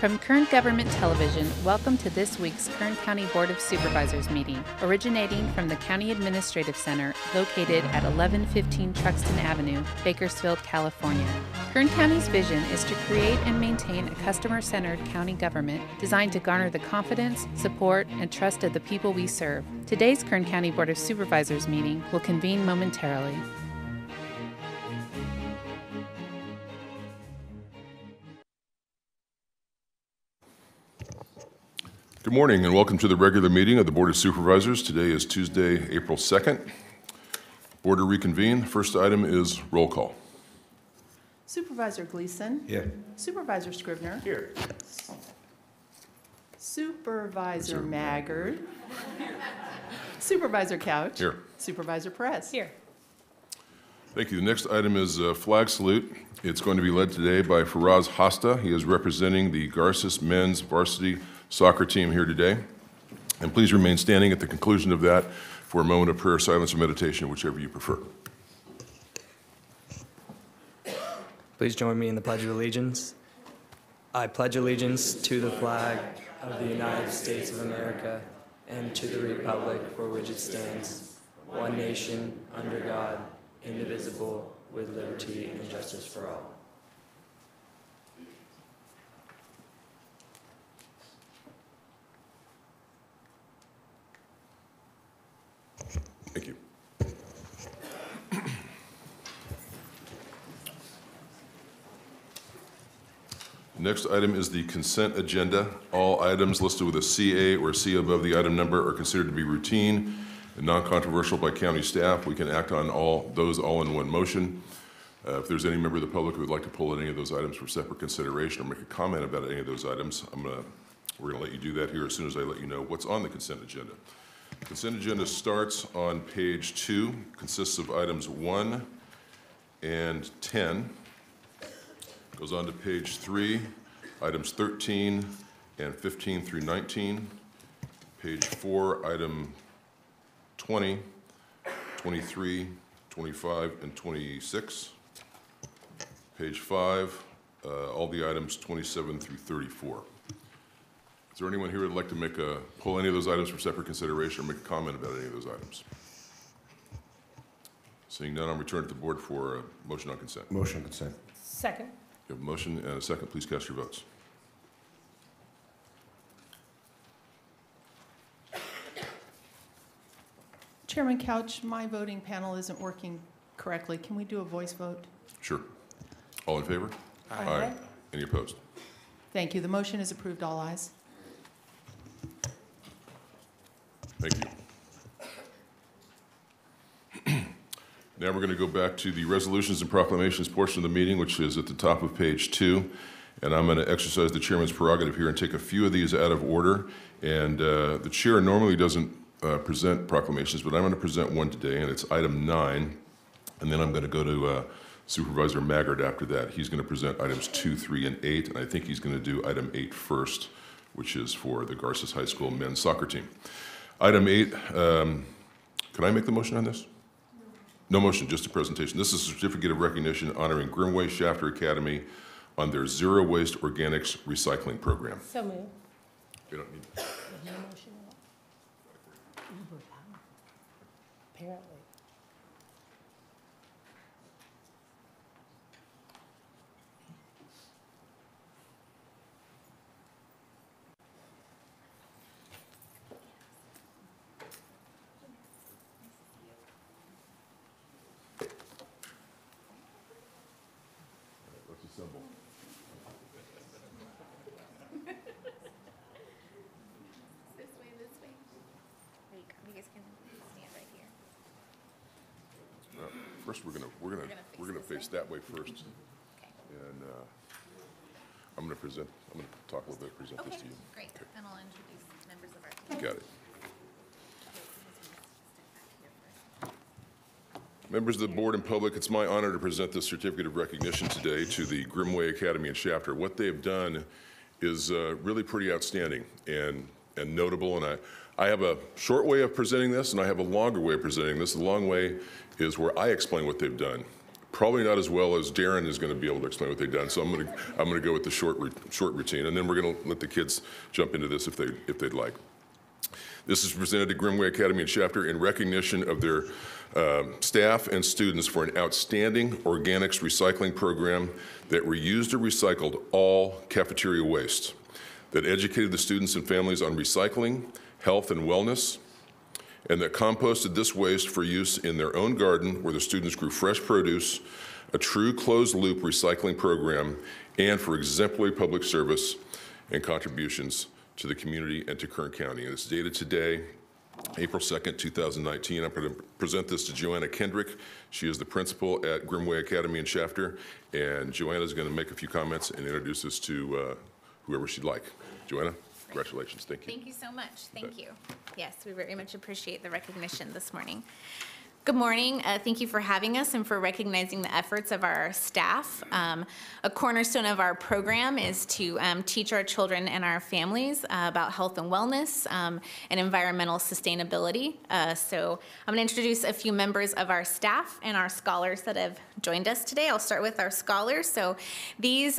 From Kern Government Television, welcome to this week's Kern County Board of Supervisors meeting, originating from the County Administrative Center located at 1115 Truxtun Avenue, Bakersfield, California. Kern County's vision is to create and maintain a customer-centered county government designed to garner the confidence, support, and trust of the people we serve. Today's Kern County Board of Supervisors meeting will convene momentarily. Good morning and welcome to the regular meeting of the Board of Supervisors. Today is Tuesday, April 2nd. Board to reconvene. First item is roll call. Supervisor Gleason. Here. Supervisor Scribner. Here. Supervisor Maggard. Supervisor Couch. Here. Supervisor Perez. Here. Thank you. The next item is flag salute. It's going to be led today by Faraz Hasta. He is representing the Garces men's varsity soccer team here today. And please remain standing at the conclusion of that for a moment of prayer, silence, or meditation, whichever you prefer. Please join me in the Pledge of Allegiance. I pledge allegiance to the flag of the United States of America and to the republic for which it stands, one nation, under God, indivisible, with liberty and justice for all. Thank you. Next item is the consent agenda. All items listed with a CA or C above the item number are considered to be routine and non-controversial by county staff. We can act on all in one motion. If there's any member of the public who would like to pull any of those items for separate consideration or make a comment about any of those items, we're going to let you do that here as soon as I let you know what's on the consent agenda. The consent agenda starts on page 2, consists of items 1 and 10. Goes on to page 3, items 13 and 15 through 19. Page 4, item 20, 23, 25, and 26. Page 5, all the items 27 through 34. Is there anyone here who would like to pull any of those items for separate consideration or make a comment about any of those items? Seeing none, I'll return to the board for a motion on consent. Motion on consent. Second. You have a motion and a second. Please cast your votes. Chairman Couch, my voting panel isn't working correctly. Can we do a voice vote? Sure. All in favor? Aye. Any opposed? Thank you. The motion is approved. All ayes. Thank you. Now we're going to go back to the resolutions and proclamations portion of the meeting, which is at the top of page 2. And I'm going to exercise the chairman's prerogative here and take a few of these out of order. And the chair normally doesn't present proclamations, but I'm going to present one today, and it's item 9. And then I'm going to go to Supervisor Maggard after that. He's going to present items 2, 3, and 8. And I think he's going to do item 8 first, which is for the Garces High School men's soccer team. Item 8, can I make the motion on this? No motion, just a presentation. This is a certificate of recognition honoring Grimmway Academy on their zero waste organics recycling program. So moved. We don't need No motion. Apparently. Let's assemble. This way. There you go. You guys can stand right here. First, we're gonna face that way first, Okay. and I'm gonna talk a little bit, present this to you. Great. Okay. Then I'll introduce members of our team. Got it. Members of the board and public, it's my honor to present this certificate of recognition today to the Grimmway Academy and Shafter. What they've done is really pretty outstanding and notable, and I have a short way of presenting this, and I have a longer way of presenting this. The long way is where I explain what they've done. probably not as well as Darren is going to be able to explain what they've done. So I'm going to go with the short routine, and then we're going to let the kids jump into this if they'd like. This is presented to Grimmway Academy and Chapter in recognition of their staff and students for an outstanding organics recycling program that reused or recycled all cafeteria waste, that educated the students and families on recycling, health, and wellness, and that composted this waste for use in their own garden where the students grew fresh produce, a true closed-loop recycling program, and for exemplary public service and contributions to the community and to Kern County. And it's dated today, April 2nd, 2019. I'm going to present this to Joanna Kendrick. She is the principal at Grimmway Academy and Chapter, and Joanna is going to make a few comments and introduce us to whoever she'd like. Joanna, congratulations. Thank you. Thank you so much. Thank you. Yes, we very much appreciate the recognition this morning. Good morning. Thank you for having us and for recognizing the efforts of our staff. A cornerstone of our program is to teach our children and our families about health and wellness and environmental sustainability. So I'm going to introduce a few members of our staff and our scholars that have joined us today. I'll start with our scholars. So these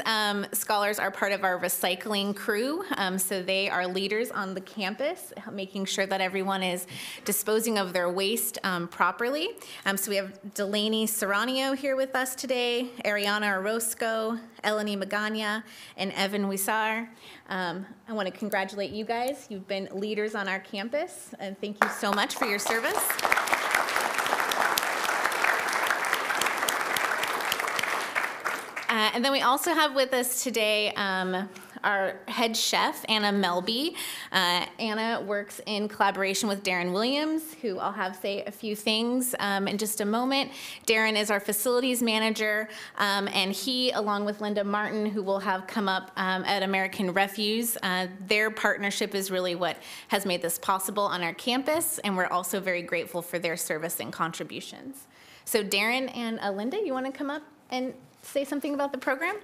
scholars are part of our recycling crew. So they are leaders on the campus, making sure that everyone is disposing of their waste properly. So we have Delaney Serranio here with us today, Ariana Orozco, Eleni Magana, and Evan Wisar. I want to congratulate you guys. You've been leaders on our campus, and thank you so much for your service. And then we also have with us today our head chef, Anna Melby. Anna works in collaboration with Darren Williams, who I'll have say a few things in just a moment. Darren is our facilities manager, and he, along with Linda Martin, who will have come up at American Refuse, their partnership is really what has made this possible on our campus, and we're also very grateful for their service and contributions. So Darren and Linda, you want to come up and say something about the program?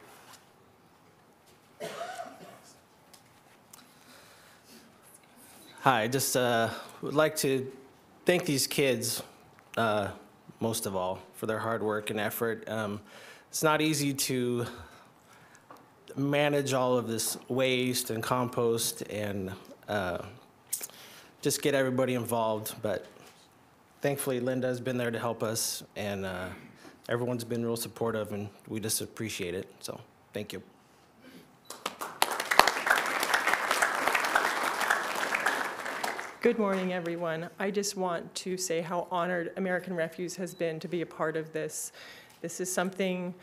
Hi, just would like to thank these kids, most of all, for their hard work and effort. It's not easy to manage all of this waste and compost and just get everybody involved, but thankfully Linda has been there to help us, and everyone's been real supportive, and we just appreciate it, so thank you. Good morning, everyone. I just want to say how honored American Refuse has been to be a part of this. This is something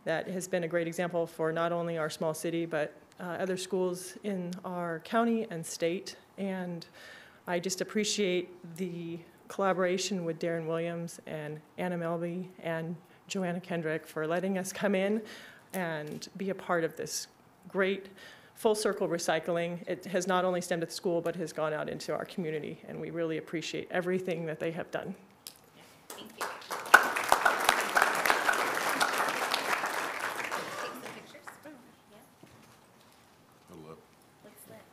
that has been a great example for not only our small city, but other schools in our county and state. And I just appreciate the collaboration with Darren Williams and Anna Melby and Joanna Kendrick for letting us come in and be a part of this great full circle recycling. It has not only stemmed at the school, but has gone out into our community, and we really appreciate everything that they have done. Thank you. Take some pictures. Yeah. Hello. Let's let.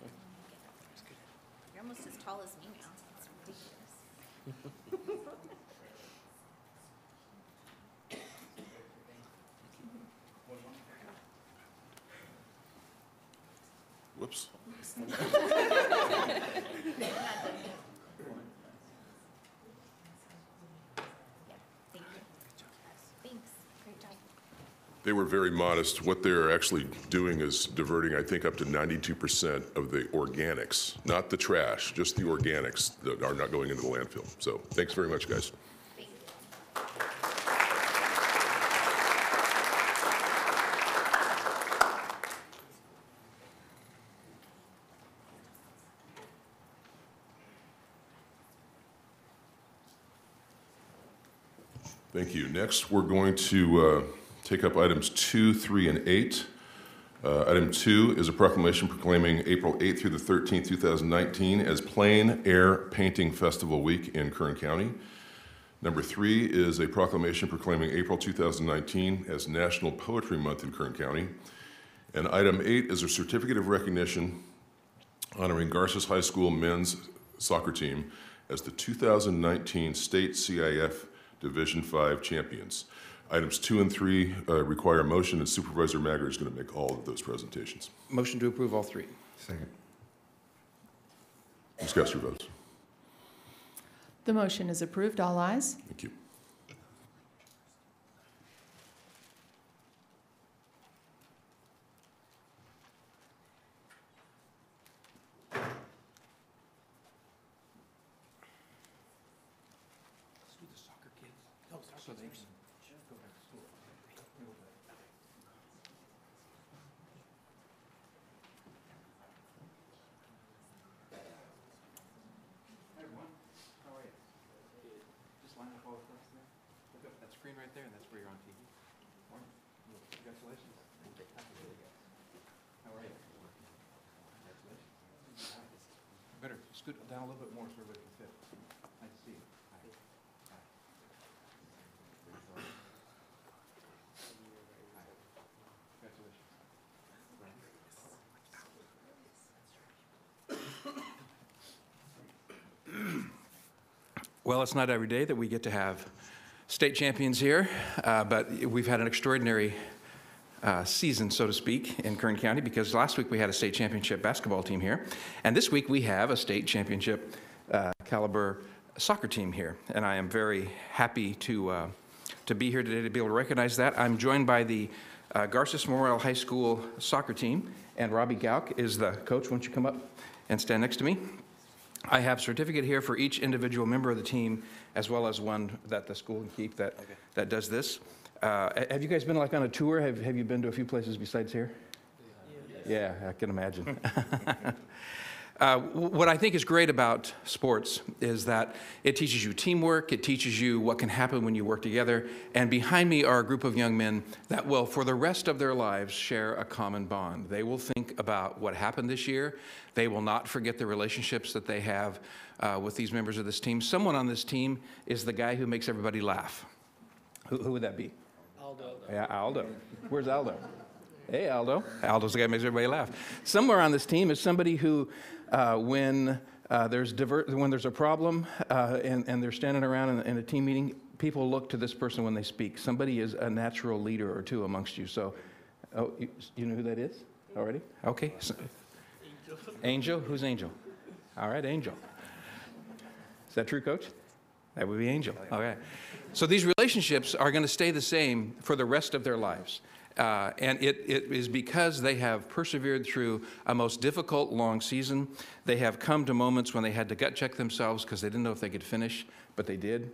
You're almost as tall as me now. It's ridiculous. Whoops. Thanks. Great job. They were very modest. What they're actually doing is diverting, I think, up to 92% of the organics, not the trash, just the organics that are not going into the landfill. So thanks very much, guys. Thank you. Next, we're going to take up items 2, 3, and 8. Item 2 is a proclamation proclaiming April 8th through the 13th, 2019 as Plein Air Painting Festival Week in Kern County. Number 3 is a proclamation proclaiming April 2019 as National Poetry Month in Kern County. And item 8 is a certificate of recognition honoring Garces High School men's soccer team as the 2019 State CIF Division 5 champions. Items 2 and 3 require a motion, and Supervisor Magger is going to make all of those presentations. Motion to approve all three. Second. Discuss your votes. The motion is approved. All ayes. Thank you. Screen right there, and that's where you're on TV. Morning. Congratulations. How are you? Congratulations. Better scoot down a little bit more so everybody can fit. Nice to see you. Hi. Hi. Hi. Congratulations. Well, it's not every day that we get to have state champions here, but we've had an extraordinary season, so to speak, in Kern County, because last week we had a state championship basketball team here, and this week we have a state championship caliber soccer team here, and I am very happy to be here today to be able to recognize that. I'm joined by the Garces Memorial High School soccer team, and Robbie Gauk is the coach. Why don't you come up and stand next to me? I have a certificate here for each individual member of the team, as well as one that the school can keep that does this. Have you guys been like on a tour? Have you been to a few places besides here? Yeah, I can imagine. What I think is great about sports is that it teaches you teamwork, it teaches you what can happen when you work together, and behind me are a group of young men that will, for the rest of their lives, share a common bond. They will think about what happened this year. They will not forget the relationships that they have with these members of this team. Someone on this team is the guy who makes everybody laugh. Who would that be? Aldo. Yeah, Aldo. Where's Aldo? Hey, Aldo. Aldo's the guy who makes everybody laugh. Somewhere on this team is somebody who, when there's a problem and they're standing around in a team meeting, people look to this person when they speak. Somebody is a natural leader or two amongst you. So, you know who that is already? Okay. So, Angel. Who's Angel? All right, Angel. Is that true, Coach? That would be Angel. Okay. So these relationships are going to stay the same for the rest of their lives. And it is because they have persevered through a most difficult, long season. They have come to moments when they had to gut check themselves because they didn't know if they could finish, but they did.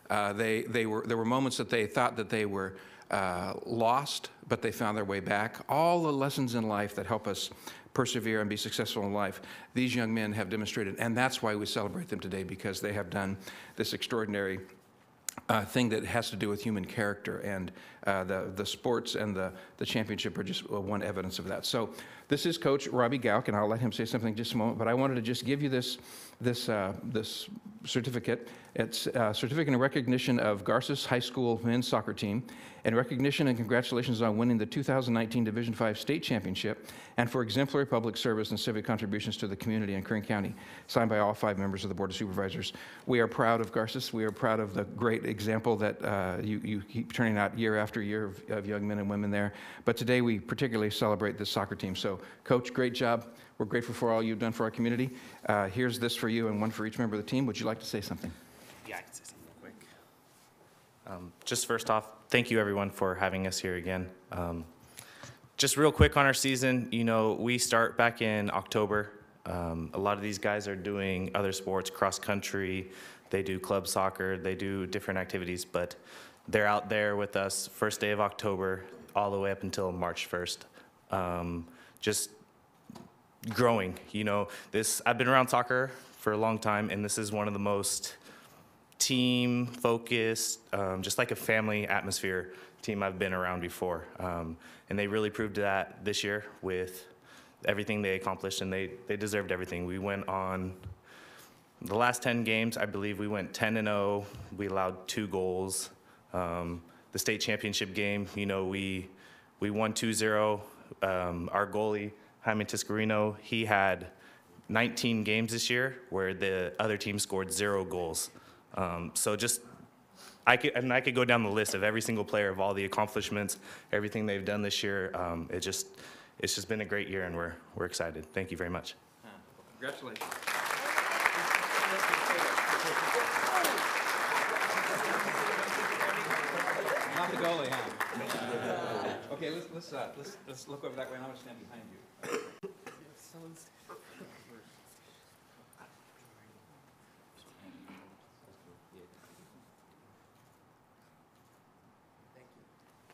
There were moments that they thought that they were lost, but they found their way back. All the lessons in life that help us persevere and be successful in life, these young men have demonstrated, and that's why we celebrate them today, because they have done this extraordinary thing that has to do with human character, and the sports and the championship are just one evidence of that. So this is Coach Robbie Gauk, and I'll let him say something in just a moment, but I wanted to just give you this certificate. It's a certificate in recognition of Garces High School men's soccer team, and recognition and congratulations on winning the 2019 Division V State Championship, and for exemplary public service and civic contributions to the community in Kern County, signed by all 5 members of the Board of Supervisors. We are proud of Garces. We are proud of the great example that you keep turning out year after year of young men and women there. But today we particularly celebrate this soccer team. So, Coach, great job. We're grateful for all you've done for our community. Here's this for you and one for each member of the team. Would you like to say something? Yeah, I can say something real quick. Just first off, thank you everyone for having us here again. Just real quick on our season, you know, we start back in October. A lot of these guys are doing other sports, cross country, they do club soccer, they do different activities, but they're out there with us first day of October all the way up until March 1st. Just growing, you know, I've been around soccer for a long time, and this is one of the most team focused, just like a family atmosphere team I've been around before. And they really proved that this year with everything they accomplished, and they deserved everything. We went on the last 10 games, I believe we went 10-0. We allowed 2 goals. The state championship game, you know, we won 2-0. Our goalie, Jaime Tiscarino, he had 19 games this year where the other team scored 0 goals. So just I could go down the list of every single player, of all the accomplishments, everything they've done this year. It's just been a great year, and we're excited. Thank you very much. Congratulations. Not the goalie, huh? Okay, let's look over that way, and I'm gonna stand behind you.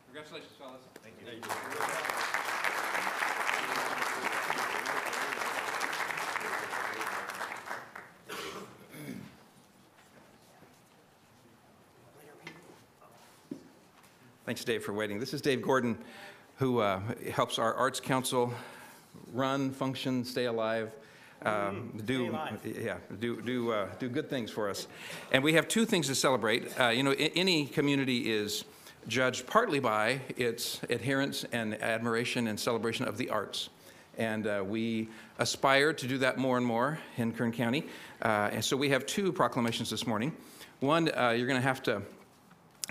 Congratulations, fellas. Thank you. Thanks, Dave, for waiting. This is Dave Gordon, who helps our Arts Council run, function, stay alive, do good things for us. And we have two things to celebrate. Any community is judged partly by its adherence and admiration and celebration of the arts. And we aspire to do that more and more in Kern County. And so we have two proclamations this morning. One, you're going to have to,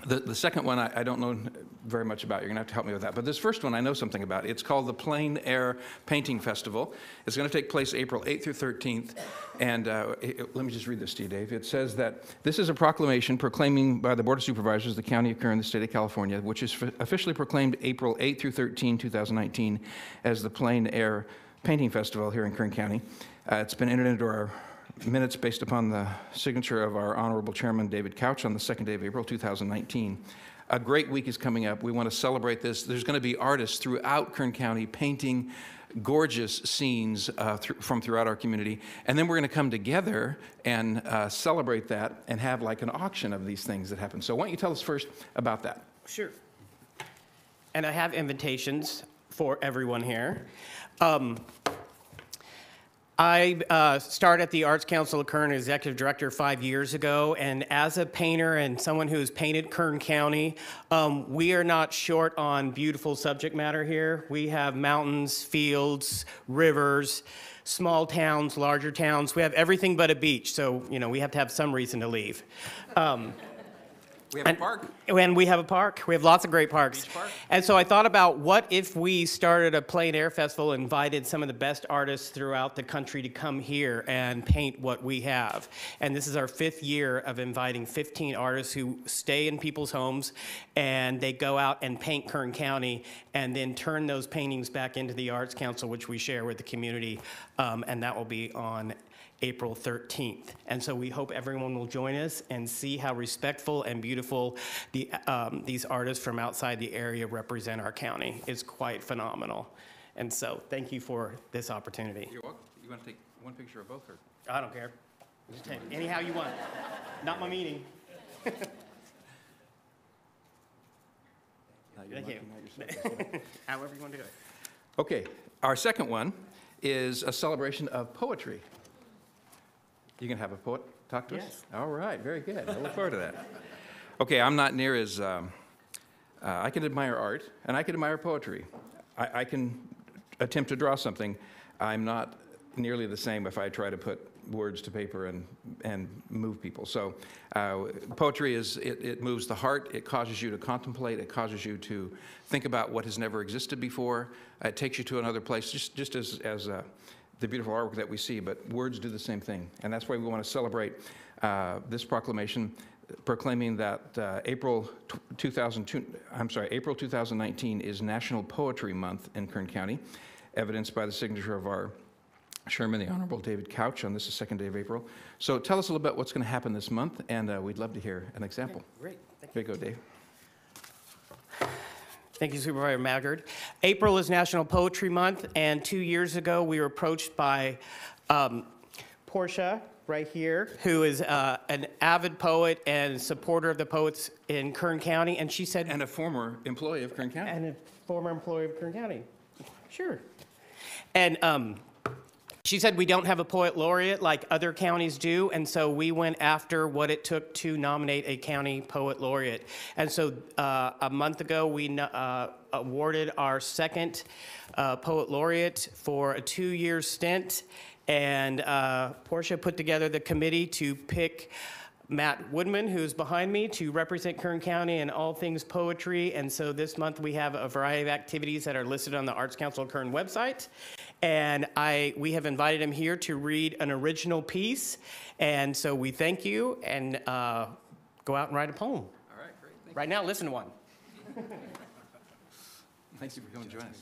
the second one I don't know very much about. You're going to have to help me with that. But this first one I know something about. It's called the Plein Air Painting Festival. It's going to take place April 8th through 13th. And let me just read this to you, Dave. It says that this is a proclamation proclaiming by the Board of Supervisors, the County of Kern, the State of California, which is officially proclaimed April 8th through 13, 2019, as the Plein Air Painting Festival here in Kern County. It's been entered into our minutes based upon the signature of our Honorable Chairman, David Couch, on the 2nd day of April, 2019. A great week is coming up. We want to celebrate this. There's going to be artists throughout Kern County painting gorgeous scenes from throughout our community. And then we're going to come together and celebrate that and have like an auction of these things that happen. So why don't you tell us first about that? Sure. And I have invitations for everyone here. I started at the Arts Council of Kern as Executive Director 5 years ago, and as a painter and someone who has painted Kern County, we are not short on beautiful subject matter here. We have mountains, fields, rivers, small towns, larger towns. We have everything but a beach, so we have to have some reason to leave. We have a park. And we have a park. We have lots of great parks. Beach park. And so I thought about what if we started a plein air festival and invited some of the best artists throughout the country to come here and paint what we have. And this is our 5th year of inviting 15 artists who stay in people's homes and they go out and paint Kern County and then turn those paintings back into the Arts Council, which we share with the community. And that will be on April 13th. And so we hope everyone will join us and see how respectful and beautiful these artists from outside the area represent our county. It's quite phenomenal. And so thank you for this opportunity. You're welcome. You want to take one picture of both? Or? I don't care. Just take anyhow you want. Not my meeting. Thank you. However you want to do it. Okay, our second one is a celebration of poetry. You can have a poet talk to us? Yes. All right, very good. I look forward to that. Okay, I'm not near as, I can admire art and I can admire poetry. I can attempt to draw something. I'm not nearly the same if I try to put words to paper and move people. So poetry it moves the heart, it causes you to contemplate, it causes you to think about what has never existed before. It takes you to another place, just as the beautiful artwork that we see, but words do the same thing. And that's why we want to celebrate this proclamation, proclaiming that April 2019 is National Poetry Month in Kern County, evidenced by the signature of our Chairman, the Honorable David Couch, on this is 2nd day of April. So tell us a little bit what's going to happen this month, and we'd love to hear an example. Okay, great. Thank you. There you go, Dave. Thank you, Supervisor Maggard. April is National Poetry Month, and 2 years ago we were approached by Portia, right here, who is an avid poet and supporter of the poets in Kern County, and she said... And a former employee of Kern County. And a former employee of Kern County. Sure. And she said we don't have a poet laureate like other counties do, and so we went after what it took to nominate a county poet laureate. And so a month ago, we awarded our 2nd poet laureate for a 2-year stint, and Portia put together the committee to pick Matt Woodman, who's behind me, to represent Kern County in all things poetry. And so this month we have a variety of activities that are listed on the Arts Council Kern website. And we have invited him here to read an original piece. And so we thank you, and go out and write a poem. All right, great. Right now, listen to one. Thank you for coming to join us.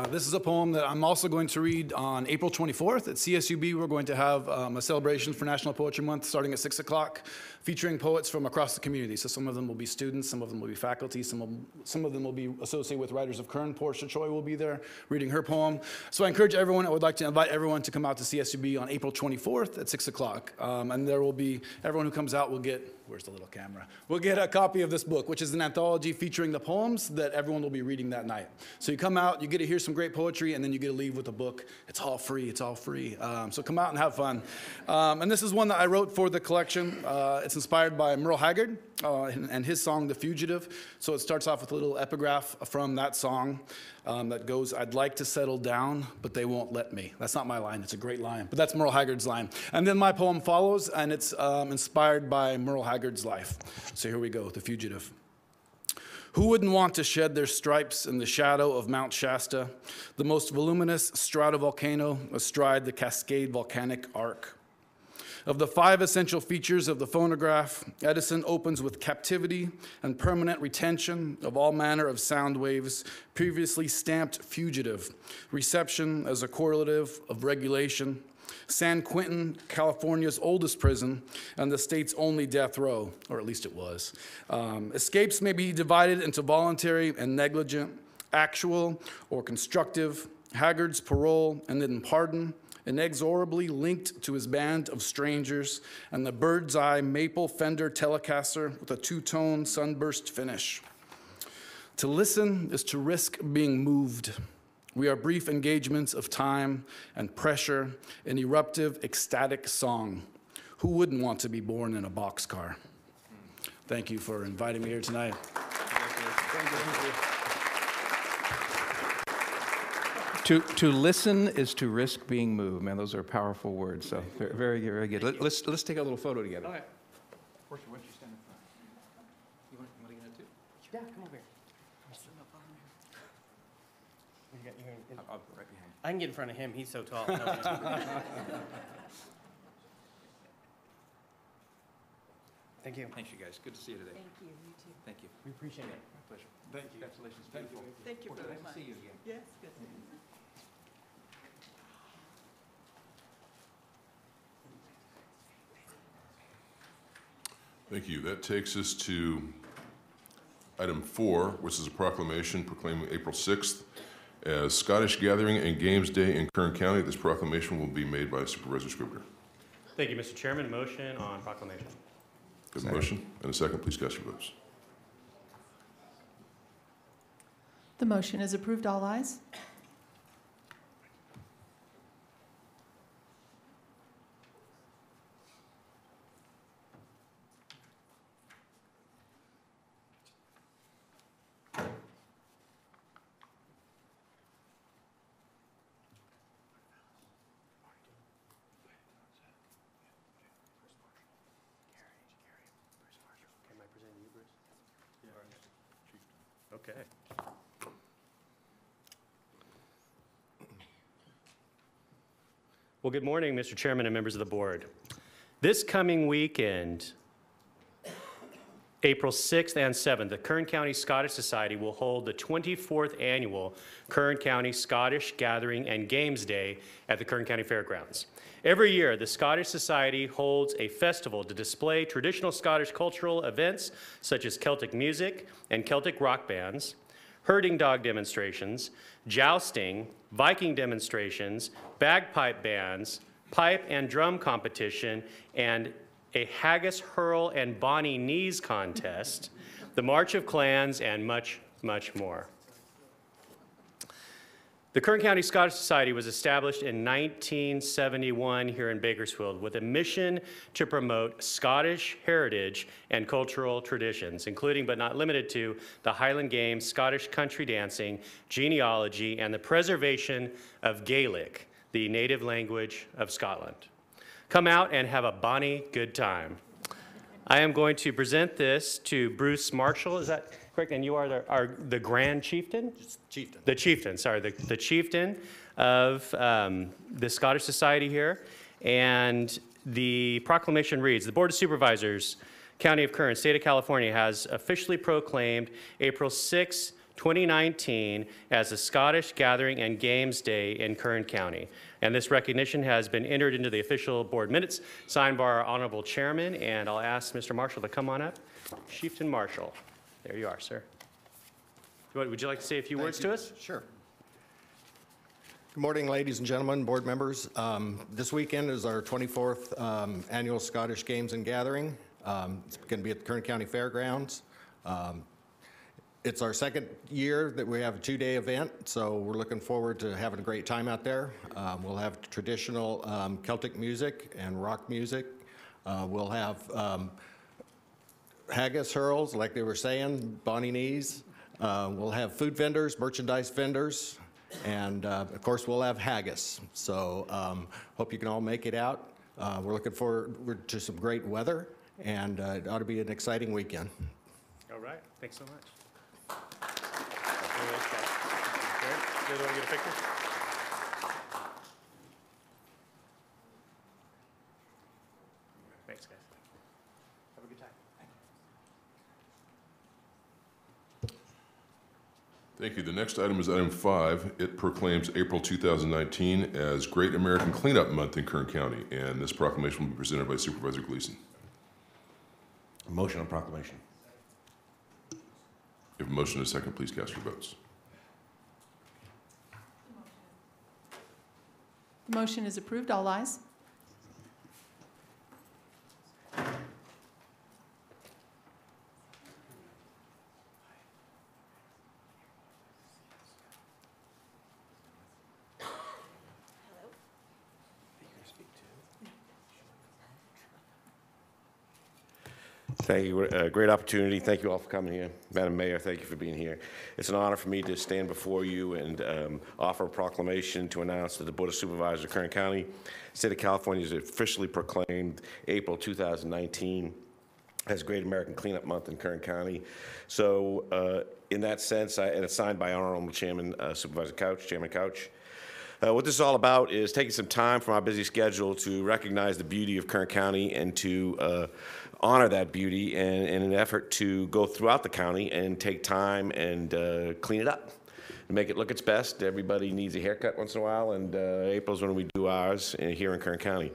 This is a poem that I'm also going to read on April 24th at CSUB. We're going to have a celebration for National Poetry Month starting at 6 o'clock, featuring poets from across the community. So some of them will be students, some of them will be faculty, some of them will be associated with Writers of Kern. Portia Choi will be there reading her poem. So I encourage everyone, I would like to invite everyone to come out to CSUB on April 24th at 6 o'clock. And there will be, everyone who comes out will get, where's the little camera? We'll get a copy of this book, which is an anthology featuring the poems that everyone will be reading that night. So you come out, you get to hear some great poetry, and then you get to leave with a book. It's all free, it's all free. So come out and have fun. And this is one that I wrote for the collection. It's inspired by Merle Haggard and his song, The Fugitive. So it starts off with a little epigraph from that song that goes, "I'd like to settle down, but they won't let me." That's not my line, it's a great line, but that's Merle Haggard's line. And then my poem follows, and it's inspired by Merle Haggard's life. So here we go, The Fugitive. Who wouldn't want to shed their stripes in the shadow of Mount Shasta, the most voluminous stratovolcano astride the Cascade volcanic arc? Of the 5 essential features of the phonograph, Edison opens with captivity and permanent retention of all manner of sound waves, previously stamped fugitive, reception as a correlative of regulation, San Quentin, California's oldest prison, and the state's only death row, or at least it was. Escapes may be divided into voluntary and negligent, actual or constructive, Haggard's parole and then pardon, inexorably linked to his band of strangers, and the bird's eye maple Fender Telecaster with a 2-tone sunburst finish. To listen is to risk being moved. We are brief engagements of time and pressure in eruptive, ecstatic song. Who wouldn't want to be born in a boxcar? Thank you for inviting me here tonight. To listen is to risk being moved. Man, those are powerful words. So very, very good. Let's take a little photo together. Okay. Portia, why don't you stand in front? You want to get it too? Yeah, come over here. I'll go right behind. I can get in front of him. He's so tall. Thank you. Thanks, you guys. Good to see you today. Thank you, you too. Thank you. We appreciate it. My pleasure. Thank you. Congratulations. Thank you. Beautiful. Thank you Portia, very nice much. to see you again. Yes, good. Thank you. That takes us to item 4, which is a proclamation proclaiming April 6th as Scottish Gathering and Games Day in Kern County. This proclamation will be made by Supervisor Scribner. Thank you, Mr. Chairman. Motion on proclamation. Good motion. And a second, please cast your votes. The motion is approved. All ayes. Okay. Well, good morning, Mr. Chairman and members of the board. This coming weekend, April 6th and 7th, the Kern County Scottish Society will hold the 24th annual Kern County Scottish Gathering and Games Day at the Kern County Fairgrounds. Every year, the Scottish Society holds a festival to display traditional Scottish cultural events such as Celtic music and Celtic rock bands, herding dog demonstrations, jousting, Viking demonstrations, bagpipe bands, pipe and drum competition, and a haggis hurl and Bonnie knees contest, the March of Clans, and much, much more. The Kern County Scottish Society was established in 1971 here in Bakersfield with a mission to promote Scottish heritage and cultural traditions, including but not limited to the Highland Games, Scottish country dancing, genealogy, and the preservation of Gaelic, the native language of Scotland. Come out and have a bonny good time. I am going to present this to Bruce Marshall. Is that correct? And you are the Grand Chieftain? Chieftain. The Chieftain, sorry. The Chieftain of the Scottish Society here. And the proclamation reads, the Board of Supervisors, County of Kern, State of California, has officially proclaimed April 6, 2019 as the Scottish Gathering and Games Day in Kern County. And this recognition has been entered into the official board minutes, signed by our honorable chairman, and I'll ask Mr. Marshall to come on up. Chieftain Marshall, there you are, sir. Would you like to say a few words to us? Sure. Good morning, ladies and gentlemen, board members. This weekend is our 24th annual Scottish Games and Gathering. It's going to be at the Kern County Fairgrounds. It's our second year that we have a two-day event, so we're looking forward to having a great time out there. We'll have traditional Celtic music and rock music. We'll have haggis hurls, like they were saying, Bonnie Knees. We'll have food vendors, merchandise vendors, and of course we'll have haggis. So hope you can all make it out. We're looking forward to some great weather, and it ought to be an exciting weekend. All right, thanks so much. You guys want to get a picture? Thanks, guys. Have a good time. Thank you. The next item is item 5. It proclaims April 2019 as Great American Cleanup Month in Kern County, and this proclamation will be presented by Supervisor Gleason. Motion on proclamation. If a motion and a second, please cast your votes. The motion is approved. All ayes. Thank you. Great opportunity. Thank you all for coming here. Madam Mayor, thank you for being here. It's an honor for me to stand before you and offer a proclamation to announce that the Board of Supervisors of Kern County, State of California, has officially proclaimed April 2019 as Great American Cleanup Month in Kern County. So in that sense, and it's signed by Honorable Chairman Supervisor Couch, Chairman Couch. What this is all about is taking some time from our busy schedule to recognize the beauty of Kern County and to honor that beauty in an effort to go throughout the county and take time and clean it up and make it look its best. Everybody needs a haircut once in a while, and April's when we do ours here in Kern County.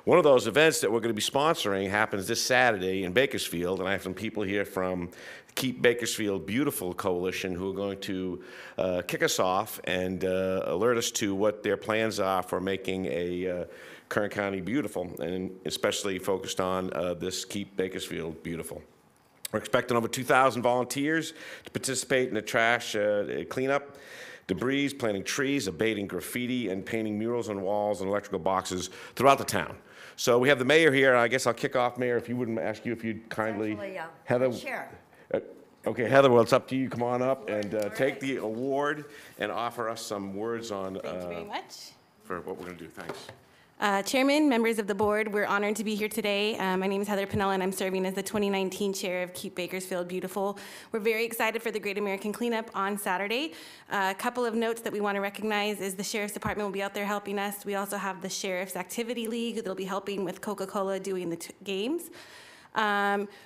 One of those events that we're going to be sponsoring happens this Saturday in Bakersfield, and I have some people here from Keep Bakersfield Beautiful Coalition who are going to kick us off and alert us to what their plans are for making a Kern County beautiful, and especially focused on this Keep Bakersfield Beautiful. We're expecting over 2,000 volunteers to participate in the trash cleanup, debris, planting trees, abating graffiti, and painting murals on walls and electrical boxes throughout the town. So we have the mayor here. I guess I'll kick off, Mayor, if you wouldn't ask you if you'd kindly, Heather. Okay, Heather, well, it's up to you. Come on up and take the award and offer us some words on. Thank you very much. For what we're going to do. Thanks. Chairman, members of the board, we're honored to be here today. My name is Heather Pennell, and I'm serving as the 2019 chair of Keep Bakersfield Beautiful. We're very excited for the Great American Cleanup on Saturday. A couple of notes that we want to recognize is the Sheriff's Department will be out there helping us. We also have the Sheriff's Activity League that'll be helping with Coca-Cola doing the games.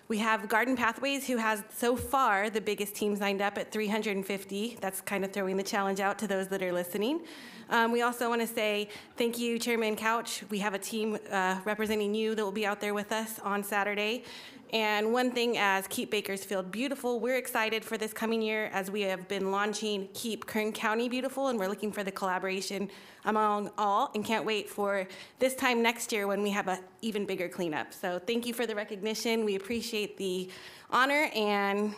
We have Garden Pathways, who has so far the biggest team signed up at 350. That's kind of throwing the challenge out to those that are listening. We also want to say thank you, Chairman Couch. We have a team representing you that will be out there with us on Saturday. And one thing, as Keep Bakersfield Beautiful, we're excited for this coming year as we have been launching Keep Kern County Beautiful, and we're looking for the collaboration among all, and can't wait for this time next year when we have an even bigger cleanup. So thank you for the recognition. We appreciate the honor and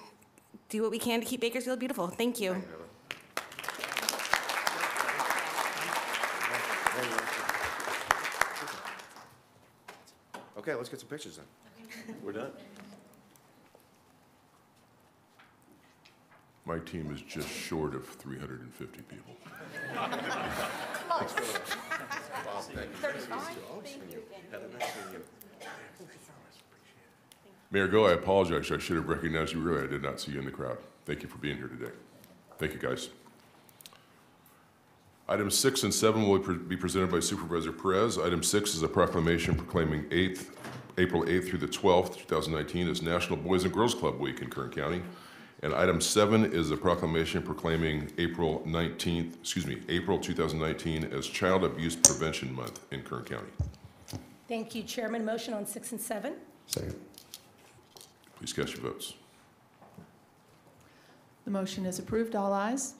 do what we can to keep Bakersfield beautiful. Thank you. Okay, let's get some pictures then. We're done. My team is just short of 350 people. Thanks for the, Bob, thank you. 35. Thank you. Heather, nice seeing you. Mayor Go, I apologize. I should have recognized you earlier. I did not see you in the crowd. Thank you for being here today. Thank you, guys. Items 6 and 7 will be presented by Supervisor Perez. Item 6 is a proclamation proclaiming April 8th through the 12th, 2019 as National Boys and Girls Club Week in Kern County. And item 7 is a proclamation proclaiming April 2019 as Child Abuse Prevention Month in Kern County. Thank you, Chairman. Motion on 6 and 7. Second. Please cast your votes. The motion is approved. All ayes.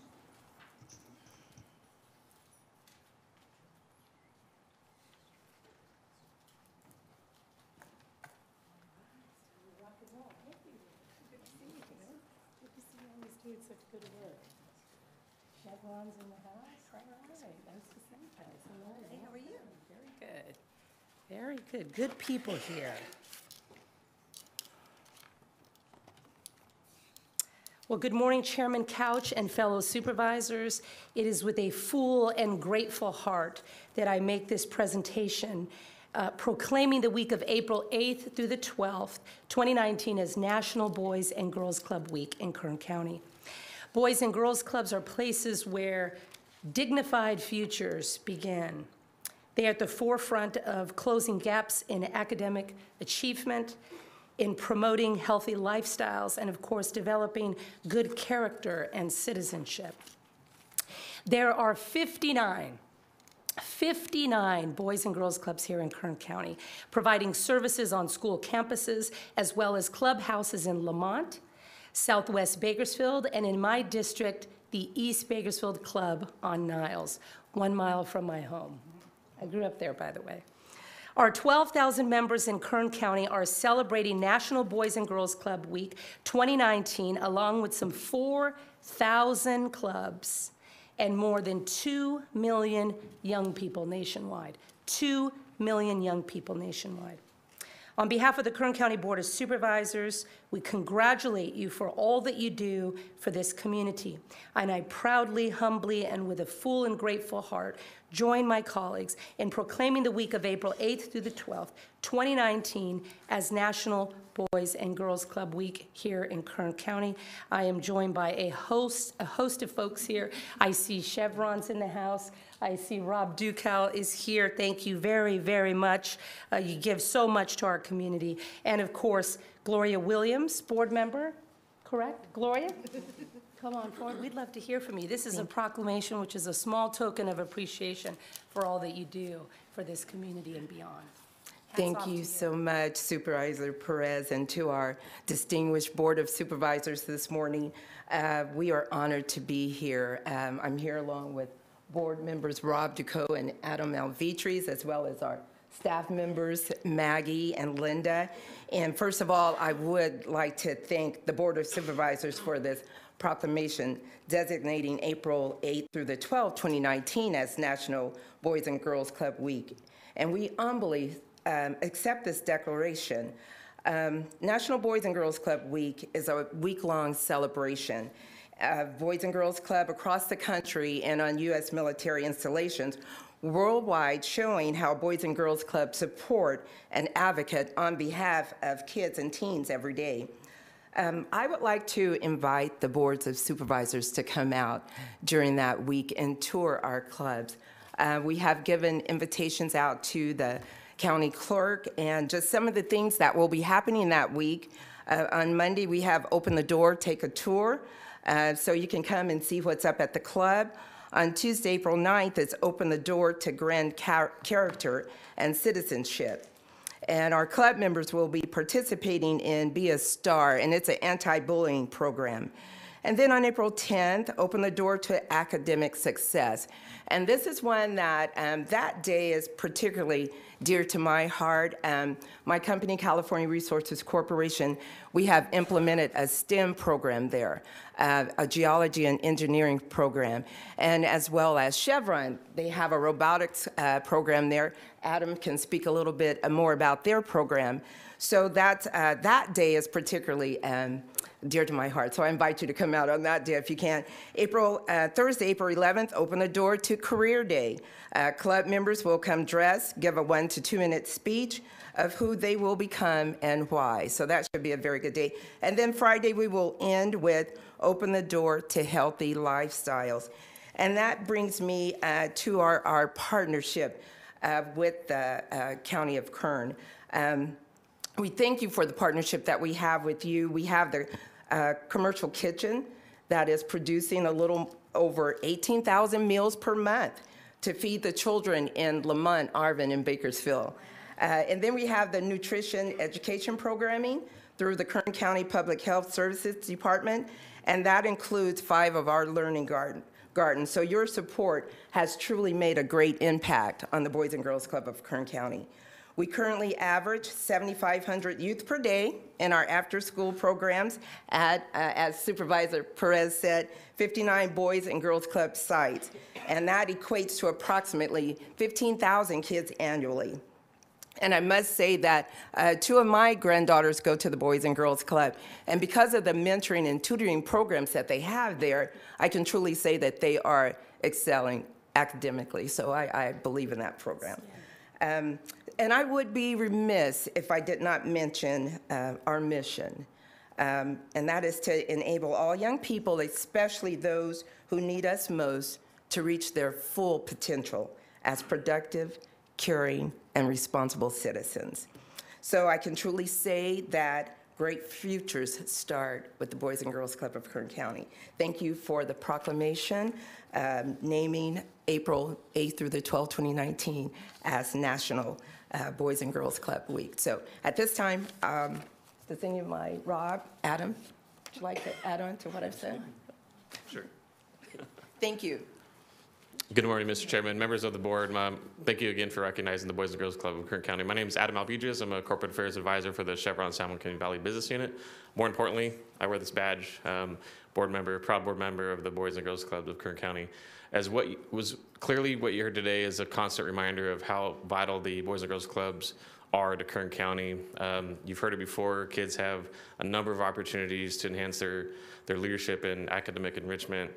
Chevron's in the house. All right. Nice to see you guys. Hey, how are you? Very good. Very good. Good people here. Well, good morning, Chairman Couch and fellow supervisors. It is with a full and grateful heart that I make this presentation proclaiming the week of April 8th through the 12th, 2019 as National Boys and Girls Club Week in Kern County. Boys and Girls Clubs are places where dignified futures begin. They are at the forefront of closing gaps in academic achievement, in promoting healthy lifestyles, and of course, developing good character and citizenship. There are 59 Boys and Girls Clubs here in Kern County, providing services on school campuses, as well as clubhouses in Lamont, Southwest Bakersfield, and in my district, the East Bakersfield Club on Niles, 1 mile from my home. I grew up there, by the way. Our 12,000 members in Kern County are celebrating National Boys and Girls Club Week 2019, along with some 4,000 clubs and more than 2 million young people nationwide. 2 million young people nationwide. On behalf of the Kern County Board of Supervisors, we congratulate you for all that you do for this community. And I proudly, humbly, and with a full and grateful heart join my colleagues in proclaiming the week of April 8th through the 12th, 2019 as National Boys and Girls Club Week here in Kern County. I am joined by a host of folks here. I see Chevron's in the house. I see Rob Ducal is here. Thank you very, very much. You give so much to our community. And of course, Gloria Williams, board member, correct? Gloria? Come on forward. We'd love to hear from you. This is a proclamation, which is a small token of appreciation for all that you do for this community and beyond. Thank you so much, Supervisor Perez, and to our distinguished Board of Supervisors this morning. We are honored to be here. I'm here along with board members Rob Ducot and Adam Alvitris, as well as our staff members, Maggie and Linda. And first of all, I would like to thank the Board of Supervisors for this proclamation designating April 8th through the 12th, 2019 as National Boys and Girls Club Week. And we humbly accept this declaration. National Boys and Girls Club Week is a week-long celebration. Boys and Girls Club across the country and on U.S. military installations worldwide, showing how Boys and Girls Club support and advocate on behalf of kids and teens every day. I would like to invite the boards of supervisors to come out during that week and tour our clubs. We have given invitations out to the county clerk and just some of the things that will be happening that week. On Monday, we have Open the Door, Take a Tour, so you can come and see what's up at the club. On Tuesday, April 9th, it's Open the Door to Grand Character and Citizenship. And our club members will be participating in Be a Star, and it's an anti-bullying program. And then on April 10th, Open the Door to Academic Success. And this is one that that day is particularly dear to my heart. My company, California Resources Corporation, we have implemented a STEM program there, a geology and engineering program, and as well as Chevron, they have a robotics program there. Adam can speak a little bit more about their program. So that day is particularly dear to my heart. So I invite you to come out on that day if you can. Thursday, April 11th, open the door to Career Day. Club members will come dressed, give a 1 to 2 minute speech of who they will become and why. So that should be a very good day. And then Friday, we will end with open the door to healthy lifestyles. And that brings me to our partnership with the County of Kern. We thank you for the partnership that we have with you. We have the commercial kitchen that is producing a little over 18,000 meals per month to feed the children in Lamont, Arvin, and Bakersfield. And then we have the nutrition education programming through the Kern County Public Health Services Department, and that includes 5 of our learning gardens. So your support has truly made a great impact on the Boys and Girls Club of Kern County. We currently average 7,500 youth per day in our after-school programs at, as Supervisor Perez said, 59 Boys and Girls Club sites, and that equates to approximately 15,000 kids annually. And I must say that 2 of my granddaughters go to the Boys and Girls Club, and because of the mentoring and tutoring programs that they have there, I can truly say that they are excelling academically, so I believe in that program. And I would be remiss if I did not mention our mission, and that is to enable all young people, especially those who need us most, to reach their full potential as productive, caring, and responsible citizens. So I can truly say that great futures start with the Boys and Girls Club of Kern County. Thank you for the proclamation naming April 8th through the 12th, 2019 as National Boys and Girls Club Week. So at this time, does any of my, Rob, Adam, would you like to add on to what I've said? Sure. Thank you. Good morning, Mr. Chairman, members of the board. Thank you again for recognizing the Boys and Girls Club of Kern County. My name is Adam Alvidrez. I'm a corporate affairs advisor for the Chevron San Joaquin Valley Business Unit. More importantly, I wear this badge, board member, proud board member of the Boys and Girls Club of Kern County. As what was clearly what you heard today is a constant reminder of how vital the Boys and Girls Clubs are to Kern County. You've heard it before, kids have a number of opportunities to enhance their leadership in academic enrichment,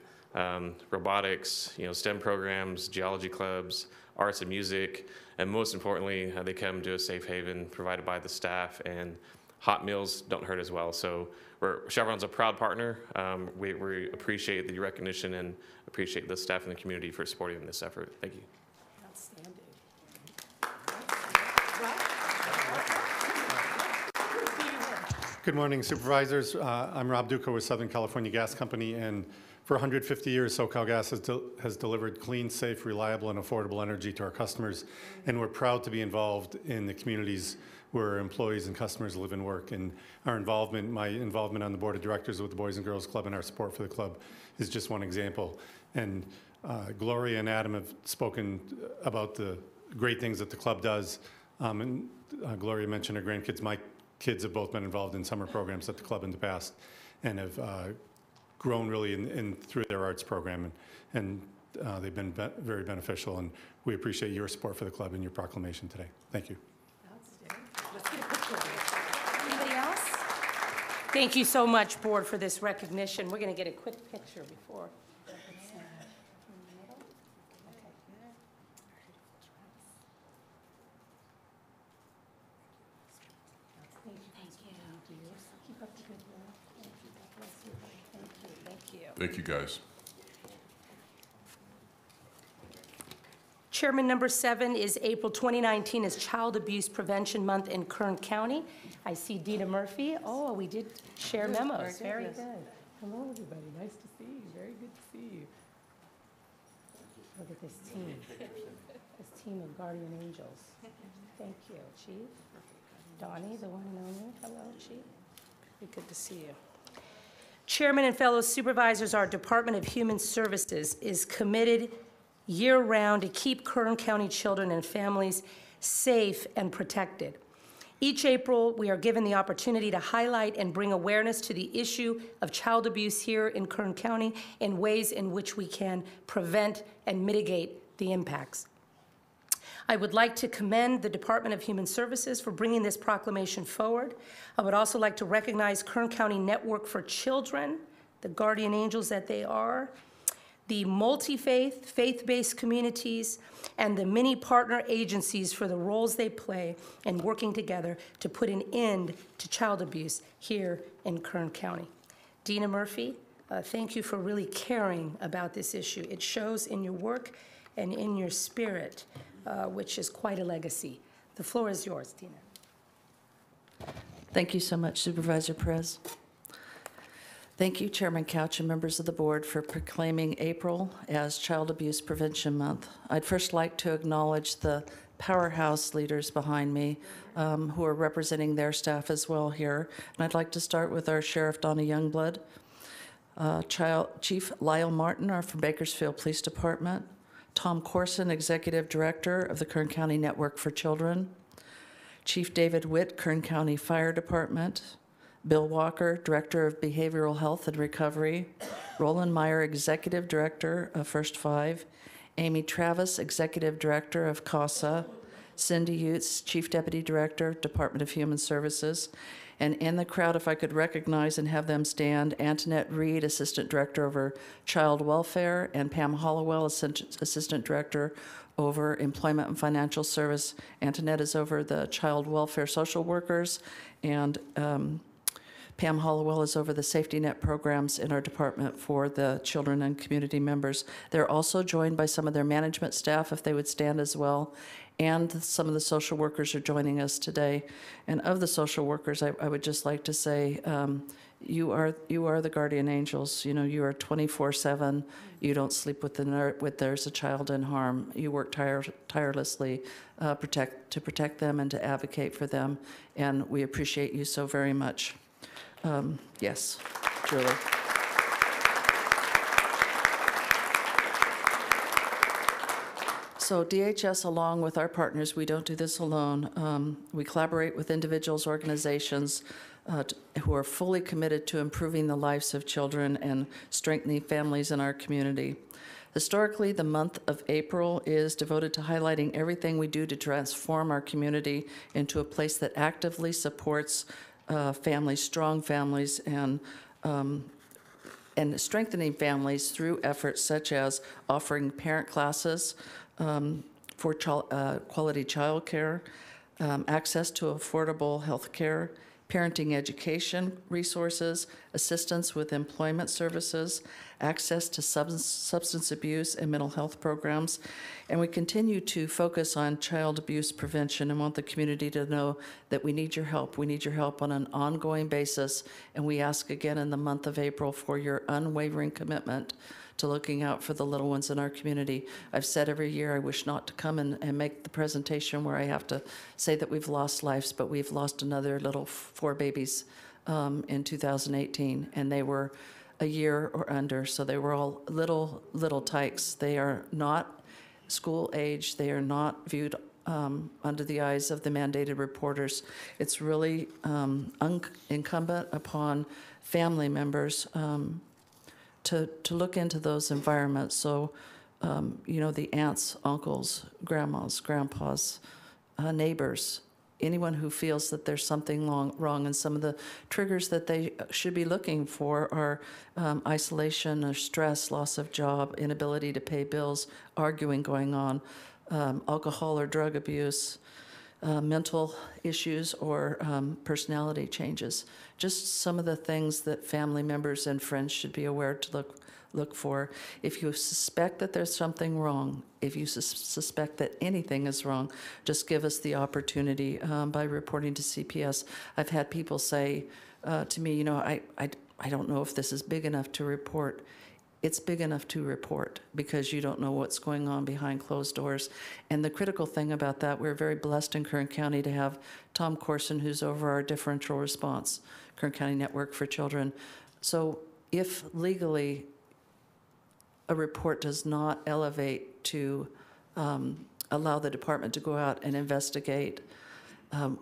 robotics, STEM programs, geology clubs, arts and music, and most importantly, they come to a safe haven provided by the staff, and hot meals don't hurt as well. So Chevron's a proud partner. We appreciate the recognition and appreciate the staff and the community for supporting this effort. Thank you. Outstanding. Good morning, supervisors. I'm Rob Duca with Southern California Gas Company, and for 150 years, SoCalGas has delivered clean, safe, reliable, and affordable energy to our customers, and we're proud to be involved in the communities where employees and customers live and work. And our involvement, my involvement on the board of directors with the Boys and Girls Club and our support for the club is just one example. And Gloria and Adam have spoken about the great things that the club does. And Gloria mentioned her grandkids. My kids have both been involved in summer programs at the club in the past and have grown really through their arts program, and they've been very beneficial, and we appreciate your support for the club and your proclamation today. Thank you. Let's get a picture of it. Anybody else? Thank you so much, board, for this recognition. We're going to get a quick picture before. Thank you, guys. Chairman number 7 is April 2019 is Child Abuse Prevention Month in Kern County. I see Dina Murphy. Oh, we did share memos. Very good. Hello, everybody. Nice to see you. Very good to see you. Look at this team. This team of guardian angels. Thank you, Chief. Donnie, the one and only. Hello, Chief. Very good to see you. Chairman and fellow supervisors, our Department of Human Services is committed year-round to keep Kern County children and families safe and protected. Each April, we are given the opportunity to highlight and bring awareness to the issue of child abuse here in Kern County in ways in which we can prevent and mitigate the impacts. I would like to commend the Department of Human Services for bringing this proclamation forward. I would also like to recognize Kern County Network for Children, the guardian angels that they are, the multi-faith, faith-based communities, and the many partner agencies for the roles they play in working together to put an end to child abuse here in Kern County. Dina Murphy, thank you for really caring about this issue. It shows in your work and in your spirit, which is quite a legacy. The floor is yours, Dina. Thank you so much, Supervisor Perez. Thank you, Chairman Couch and members of the board, for proclaiming April as Child Abuse Prevention Month. I'd first like to acknowledge the powerhouse leaders behind me who are representing their staff as well here. And I'd like to start with our Sheriff, Donna Youngblood, Chief Lyle Martin, our from Bakersfield Police Department, Tom Corson, Executive Director of the Kern County Network for Children, Chief David Witt, Kern County Fire Department, Bill Walker, Director of Behavioral Health and Recovery, Roland Meyer, Executive Director of First Five, Amy Travis, Executive Director of CASA, Cindy Utes, Chief Deputy Director, Department of Human Services, and in the crowd, if I could recognize and have them stand, Antoinette Reed, Assistant Director over Child Welfare, and Pam Hollowell, Assistant Director over Employment and Financial Service. Antoinette is over the Child Welfare Social Workers, and Pam Hollowell is over the safety net programs in our department for the children and community members. They're also joined by some of their management staff, if they would stand as well, and some of the social workers are joining us today. And of the social workers, I would just like to say, you are the guardian angels. You know, you are 24/7. You don't sleep with there's a child in harm. You work tirelessly to protect them and to advocate for them, and we appreciate you so very much. Yes, Julie. So DHS, along with our partners, we don't do this alone. We collaborate with individuals, organizations who are fully committed to improving the lives of children and strengthening families in our community. Historically, the month of April is devoted to highlighting everything we do to transform our community into a place that actively supports families, strong families, and strengthening families through efforts such as offering parent classes for quality child care, access to affordable health care, parenting education resources, assistance with employment services, access to substance abuse and mental health programs. And we continue to focus on child abuse prevention and want the community to know that we need your help. We need your help on an ongoing basis. And we ask again in the month of April for your unwavering commitment to looking out for the little ones in our community. I've said every year I wish not to come and make the presentation where I have to say that we've lost lives, but we've lost another little 4 babies in 2018, and they were a year or under, so they were all little tykes. They are not school age. They are not viewed under the eyes of the mandated reporters. It's really incumbent upon family members to look into those environments. So, you know, the aunts, uncles, grandmas, grandpas, neighbors, anyone who feels that there's something wrong, and some of the triggers that they should be looking for are isolation or stress, loss of job, inability to pay bills, arguing going on, alcohol or drug abuse, mental issues, or personality changes. Just some of the things that family members and friends should be aware to look for. If you suspect that there's something wrong, if you suspect that anything is wrong, just give us the opportunity by reporting to CPS. I've had people say to me, you know, I don't know if this is big enough to report. It's big enough to report because you don't know what's going on behind closed doors. And the critical thing about that, we're very blessed in Kern County to have Tom Corson, who's over our differential response, Kern County Network for Children. So if legally a report does not elevate to allow the department to go out and investigate,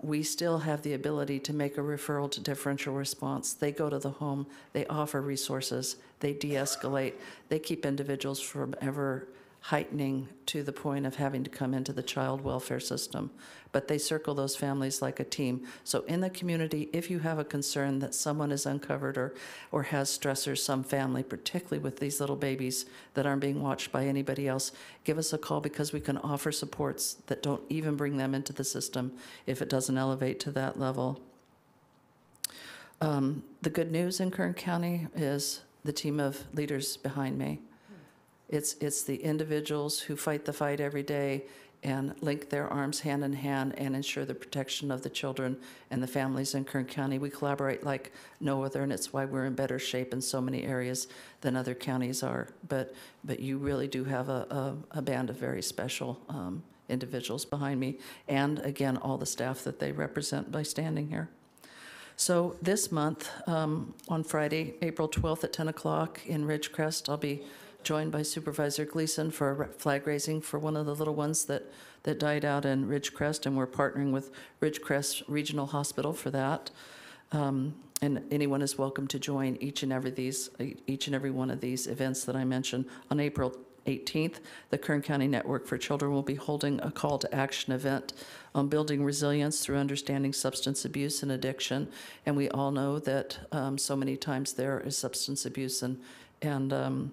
we still have the ability to make a referral to differential response. They go to the home, they offer resources, they de-escalate, they keep individuals from ever heightening to the point of having to come into the child welfare system. But they circle those families like a team. So in the community, if you have a concern that someone is uncovered or has stressors, some family, particularly with these little babies that aren't being watched by anybody else, give us a call, because we can offer supports that don't even bring them into the system if it doesn't elevate to that level. The good news in Kern County is the team of leaders behind me. It's the individuals who fight the fight every day and link their arms hand in hand and ensure the protection of the children and the families in Kern County. We collaborate like no other, and it's why we're in better shape in so many areas than other counties are. But you really do have a band of very special individuals behind me, and again, all the staff that they represent by standing here. So this month, on Friday, April 12th at 10 o'clock in Ridgecrest, I'll be joined by Supervisor Gleason for flag raising for one of the little ones that died out in Ridgecrest, and we're partnering with Ridgecrest Regional Hospital for that. And anyone is welcome to join each and every one of these events that I mentioned. On April 18th, the Kern County Network for Children will be holding a call to action event on building resilience through understanding substance abuse and addiction. And we all know that so many times there is substance abuse and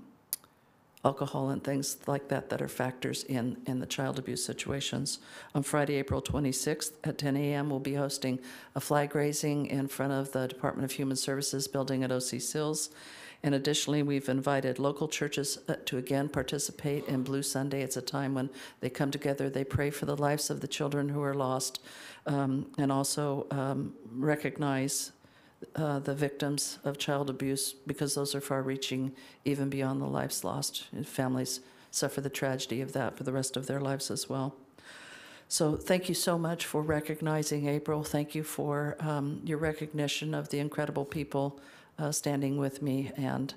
alcohol and things like that that are factors in the child abuse situations. On Friday, April 26th at 10 a.m., we'll be hosting a flag raising in front of the Department of Human Services building at OC Sills. And additionally, we've invited local churches to again participate in Blue Sunday. It's a time when they come together, they pray for the lives of the children who are lost, and also recognize the victims of child abuse, because those are far-reaching even beyond the lives lost. And families suffer the tragedy of that for the rest of their lives as well. So thank you so much for recognizing April. Thank you for your recognition of the incredible people standing with me, and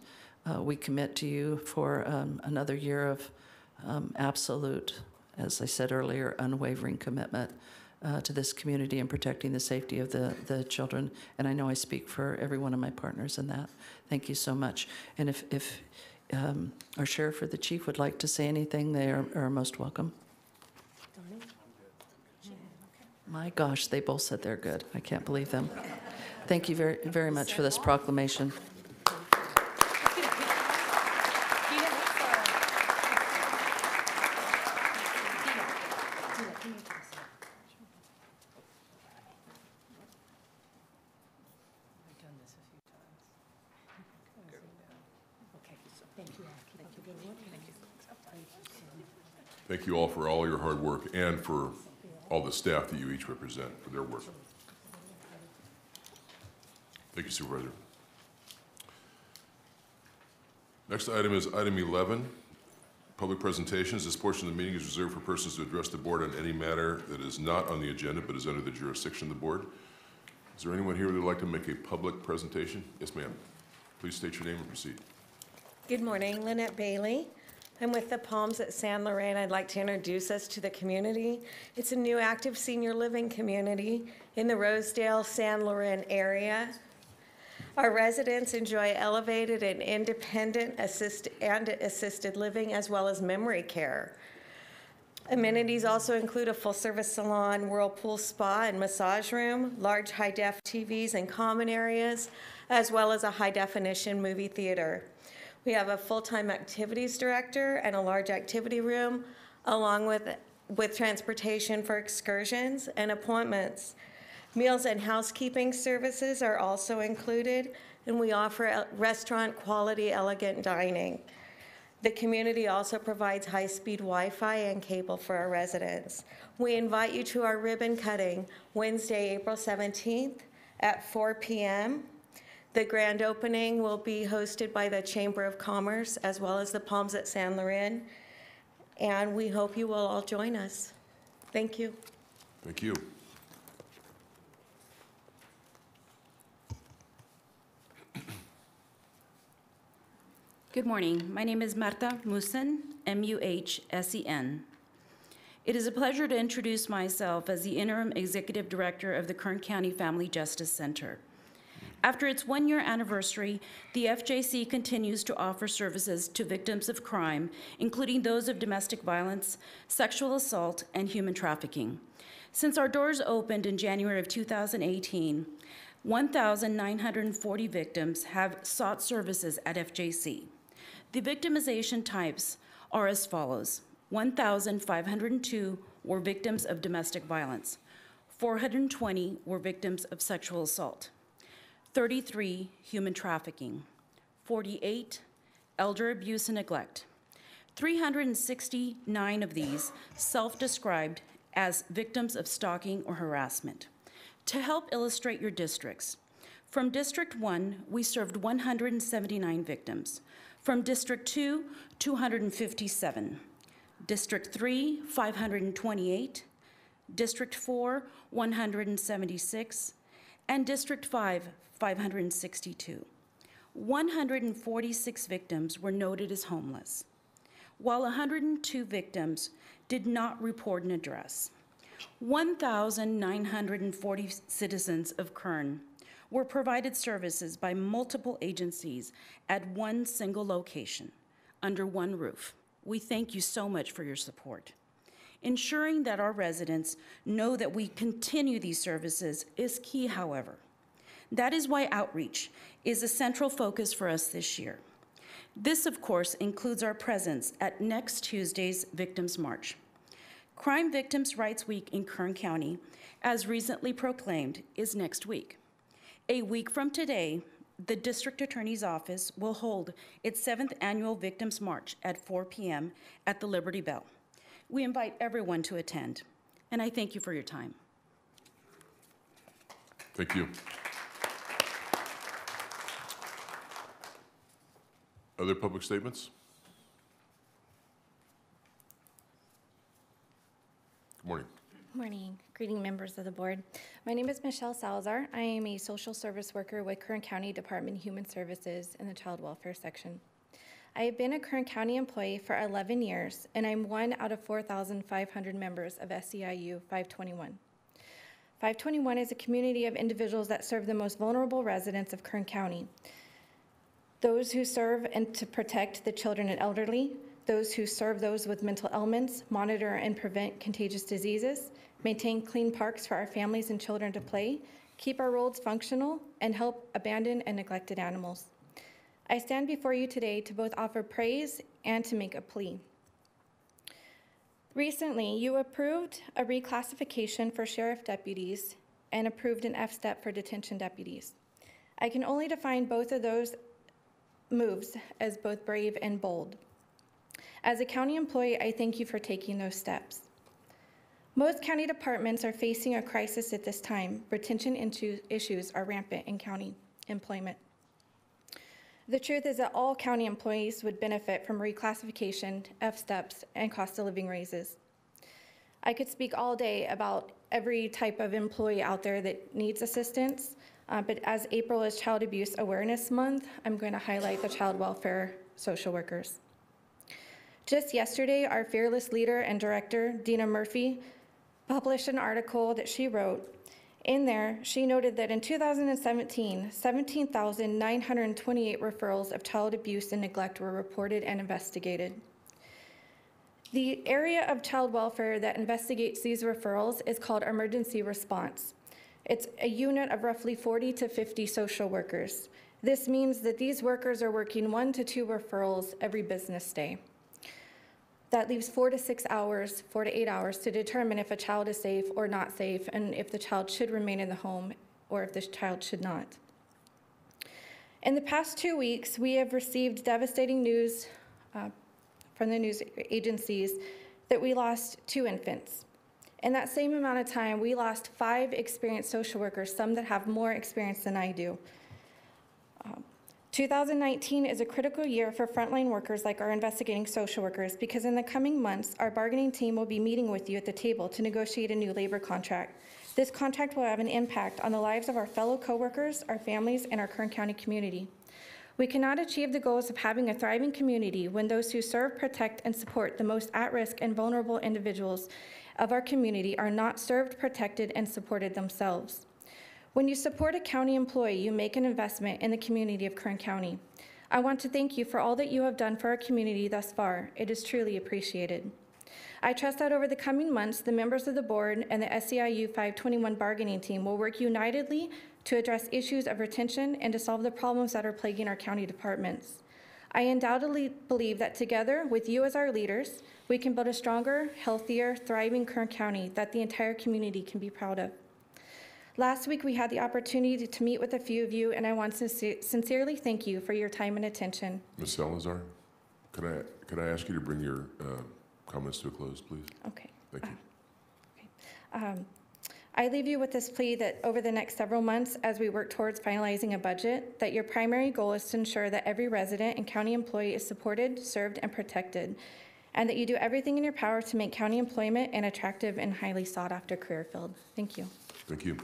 we commit to you for another year of absolute, as I said earlier, unwavering commitment to this community and protecting the safety of the children. And I know I speak for every one of my partners in that. Thank you so much. And if our sheriff or the chief would like to say anything, they are most welcome. My gosh, they both said they're good. I can't believe them. Thank you very, very much for this proclamation. Thank you all for all your hard work and for all the staff that you each represent for their work. Thank you, Supervisor. Next item is item 11, public presentations. This portion of the meeting is reserved for persons to address the board on any matter that is not on the agenda but is under the jurisdiction of the board. Is there anyone here who would like to make a public presentation? Yes, ma'am. Please state your name and proceed. Good morning, Lynette Bailey. I'm with the Palms at San Loren. I'd like to introduce us to the community. It's a new active senior living community in the Rosedale, San Loren area. Our residents enjoy elevated and independent assisted living, as well as memory care. Amenities also include a full-service salon, whirlpool spa and massage room, large high-def TVs in common areas, as well as a high-definition movie theater. We have a full-time activities director and a large activity room, along with transportation for excursions and appointments. Meals and housekeeping services are also included, and we offer restaurant quality, elegant dining. The community also provides high-speed Wi-Fi and cable for our residents. We invite you to our ribbon cutting Wednesday, April 17th at 4 p.m. The grand opening will be hosted by the Chamber of Commerce as well as the Palms at San Loren, and we hope you will all join us. Thank you. Thank you. Good morning. My name is Marta Musen, M-U-H-S-E-N. It is a pleasure to introduce myself as the Interim Executive Director of the Kern County Family Justice Center. After its one-year anniversary, the FJC continues to offer services to victims of crime, including those of domestic violence, sexual assault, and human trafficking. Since our doors opened in January of 2018, 1,940 victims have sought services at FJC. The victimization types are as follows. 1,502 were victims of domestic violence. 420 were victims of sexual assault. 33 human trafficking. 48 elder abuse and neglect. 369 of these self-described as victims of stalking or harassment. To help illustrate your districts, from District 1, we served 179 victims. From District 2, 257. District 3, 528. District 4, 176. And District 5, 562. 146 victims were noted as homeless, while 102 victims did not report an address. 1,940 citizens of Kern were provided services by multiple agencies at one single location, under one roof. We thank you so much for your support. Ensuring that our residents know that we continue these services is key, however. That is why outreach is a central focus for us this year. This, of course, includes our presence at next Tuesday's Victims' March. Crime Victims' Rights Week in Kern County, as recently proclaimed, is next week. A week from today, the District Attorney's Office will hold its 7th Annual Victims' March at 4 p.m. at the Liberty Bell. We invite everyone to attend, and I thank you for your time. Thank you. Other public statements? Good morning. Morning. Greeting members of the board. My name is Michelle Salazar. I am a social service worker with Kern County Department of Human Services in the Child Welfare section. I have been a Kern County employee for 11 years, and I'm one out of 4,500 members of SEIU 521. 521 is a community of individuals that serve the most vulnerable residents of Kern County. Those who serve and to protect the children and elderly, those who serve those with mental ailments, monitor and prevent contagious diseases, maintain clean parks for our families and children to play, keep our roads functional, and help abandoned and neglected animals. I stand before you today to both offer praise and to make a plea. Recently, you approved a reclassification for sheriff deputies and approved an F-step for detention deputies. I can only define both of those moves as both brave and bold. As a county employee, I thank you for taking those steps. Most county departments are facing a crisis at this time. Retention issues are rampant in county employment. The truth is that all county employees would benefit from reclassification, F-steps, and cost of living raises. I could speak all day about every type of employee out there that needs assistance, but as April is Child Abuse Awareness Month, I'm going to highlight the child welfare social workers. Just yesterday, our fearless leader and director, Dina Murphy, published an article that she wrote. In there, she noted that in 2017, 17,928 referrals of child abuse and neglect were reported and investigated. The area of child welfare that investigates these referrals is called emergency response. It's a unit of roughly 40 to 50 social workers. This means that these workers are working 1 to 2 referrals every business day. That leaves 4 to 6 hours, 4 to 8 hours to determine if a child is safe or not safe and if the child should remain in the home or if the child should not. In the past 2 weeks, we have received devastating news from the news agencies that we lost 2 infants. In that same amount of time, we lost 5 experienced social workers, some that have more experience than I do. 2019 is a critical year for frontline workers like our investigating social workers because in the coming months, our bargaining team will be meeting with you at the table to negotiate a new labor contract. This contract will have an impact on the lives of our fellow coworkers, our families, and our Kern County community. We cannot achieve the goals of having a thriving community when those who serve, protect, and support the most at-risk and vulnerable individuals of our community are not served, protected, and supported themselves. When you support a county employee, you make an investment in the community of Kern County. I want to thank you for all that you have done for our community thus far. It is truly appreciated. I trust that over the coming months, the members of the board and the SEIU 521 bargaining team will work unitedly to address issues of retention and to solve the problems that are plaguing our county departments. I undoubtedly believe that together with you as our leaders, we can build a stronger, healthier, thriving Kern County that the entire community can be proud of. Last week, we had the opportunity to meet with a few of you, and I want to sincerely thank you for your time and attention. Ms. Salazar, could I ask you to bring your comments to a close, please? Okay. Thank you. I leave you with this plea that over the next several months, as we work towards finalizing a budget, that your primary goal is to ensure that every resident and county employee is supported, served, and protected, and that you do everything in your power to make county employment an attractive and highly sought-after career field. Thank you. Thank you.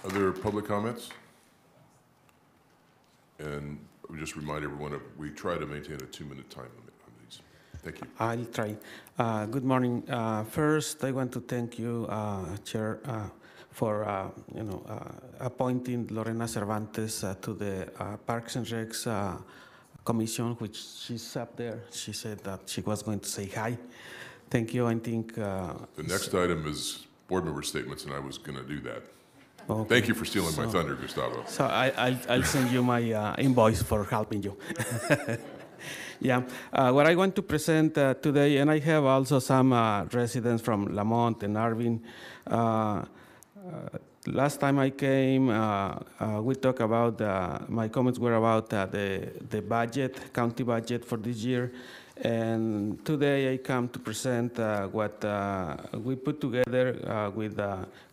Other public comments? And we just remind everyone that we try to maintain a 2-minute time limit on these. Thank you. I'll try. Good morning. First, I want to thank you, Chair, for appointing Lorena Cervantes to the Parks and Recs Commission, which she's up there. She said that she was going to say hi. Thank you. I think the next item is board member statements, and I was going to do that. Okay. Thank you for stealing my thunder, Gustavo. So I'll send you my invoice for helping you. Yeah, what I want to present today, and I have also some residents from Lamont and Arvin. Last time I came, we talked about, my comments were about the budget, county budget for this year. And today I come to present what we put together with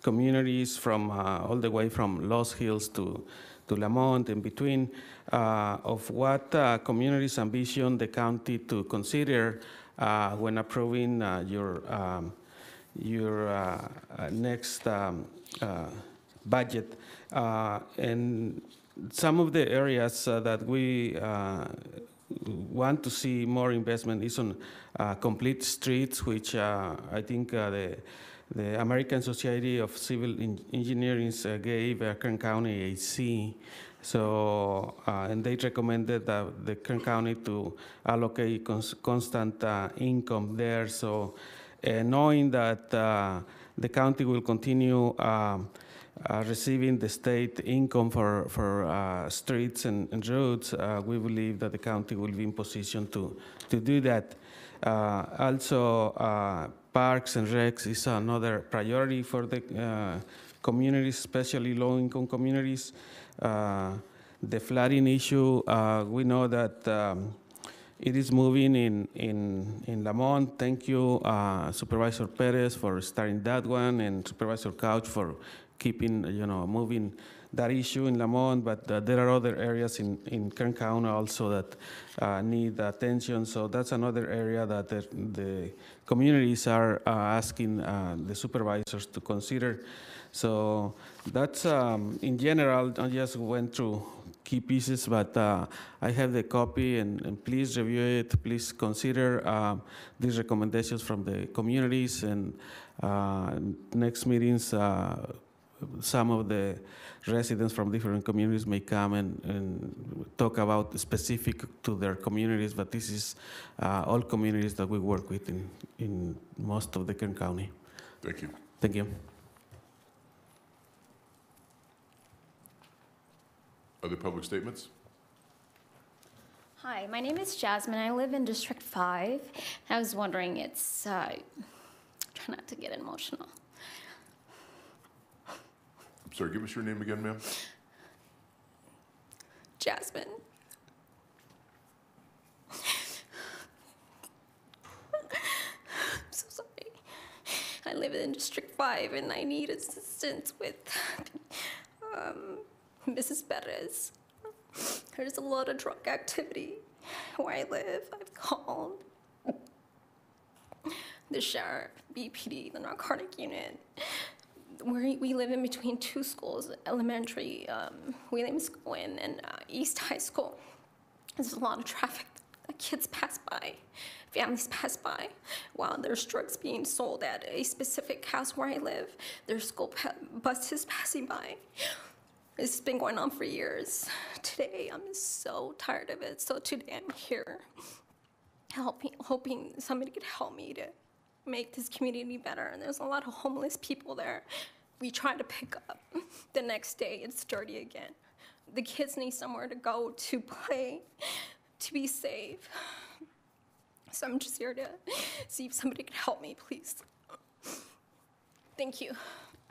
communities from all the way from Lost Hills to Lamont and between, of what communities ambition the county to consider when approving your next budget. And some of the areas that we want to see more investment is on complete streets, which I think the American Society of Civil Engineering gave Kern County a C. So, and they recommended the Kern County to allocate constant income there. So, knowing that the county will continue receiving the state income for streets and roads, we believe that the county will be in position to do that. Also, parks and recs is another priority for the communities, especially low-income communities. The flooding issue, we know that it is moving in Lamont. Thank you, Supervisor Perez, for starting that one, and Supervisor Couch for keeping, moving that issue in Lamont, but there are other areas in Kern County also that need attention. So that's another area that the communities are asking the supervisors to consider. So that's, in general, I just went through key pieces, but I have the copy, and please review it. Please consider these recommendations from the communities, and next meetings, some of the residents from different communities may come and talk about specific to their communities, but this is all communities that we work with in most of the Kern County. Thank you. Thank you. Other public statements? Hi, my name is Jasmine. I live in District 5. I was wondering, try not to get emotional. Sorry, give us your name again, ma'am. Jasmine. I'm so sorry. I live in District 5 and I need assistance with Mrs. Perez. There's a lot of drug activity where I live. I've called the sheriff, BPD, the narcotic unit. We live in between two schools, elementary, Williams School and East High School. There's a lot of traffic kids pass by, families pass by, while there's drugs being sold at a specific house where I live. There's school buses passing by. This has been going on for years. Today, I'm so tired of it. So today, I'm here hoping somebody could help me to make this community better. And there's a lot of homeless people there. We try to pick up. The next day, it's dirty again. The kids need somewhere to go to play, to be safe. So I'm just here to see if somebody could help me, please. Thank you.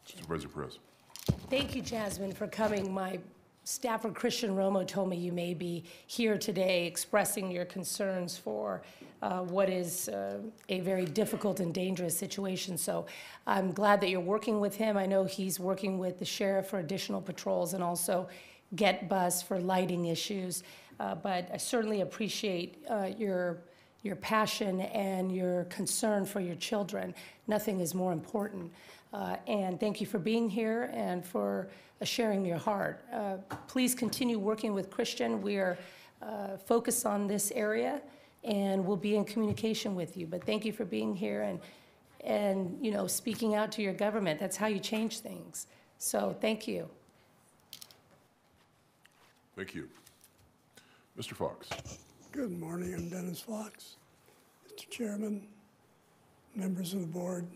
Supervisor Perez. Thank you, Jasmine, for coming. My staffer, Christian Romo, told me you may be here today expressing your concerns for what is a very difficult and dangerous situation. So I'm glad that you're working with him. I know he's working with the sheriff for additional patrols and also Get Bus for lighting issues. But I certainly appreciate your passion and your concern for your children. Nothing is more important. And thank you for being here and for sharing your heart. Please continue working with Christian. We're focused on this area, and we'll be in communication with you. But thank you for being here and you know, speaking out to your government. That's how you change things. So thank you. Thank you. Mr. Fox. Good morning, I'm Dennis Fox. Mr. Chairman, members of the board,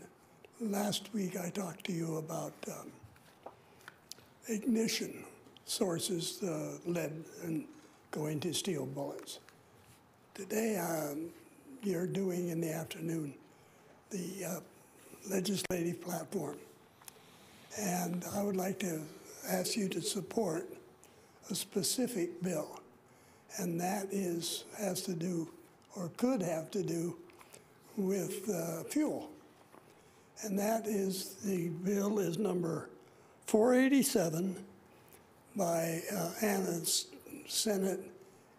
last week I talked to you about ignition sources, lead and going to steel bullets. Today, you're doing in the afternoon the legislative platform. And I would like to ask you to support a specific bill, and that has to do, or could have to do, with fuel. And that is, the bill is number 487 by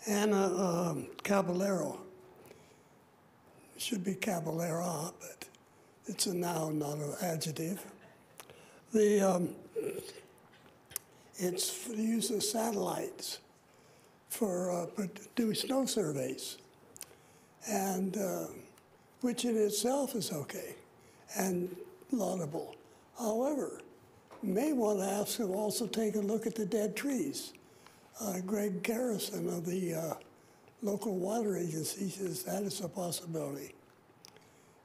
Anna Caballero. It should be Caballera, but it's a noun, not an adjective. It's for the use of satellites for doing snow surveys, and which in itself is okay and laudable. However, you may want to ask them also take a look at the dead trees. Greg Garrison of the local water agency says that is a possibility.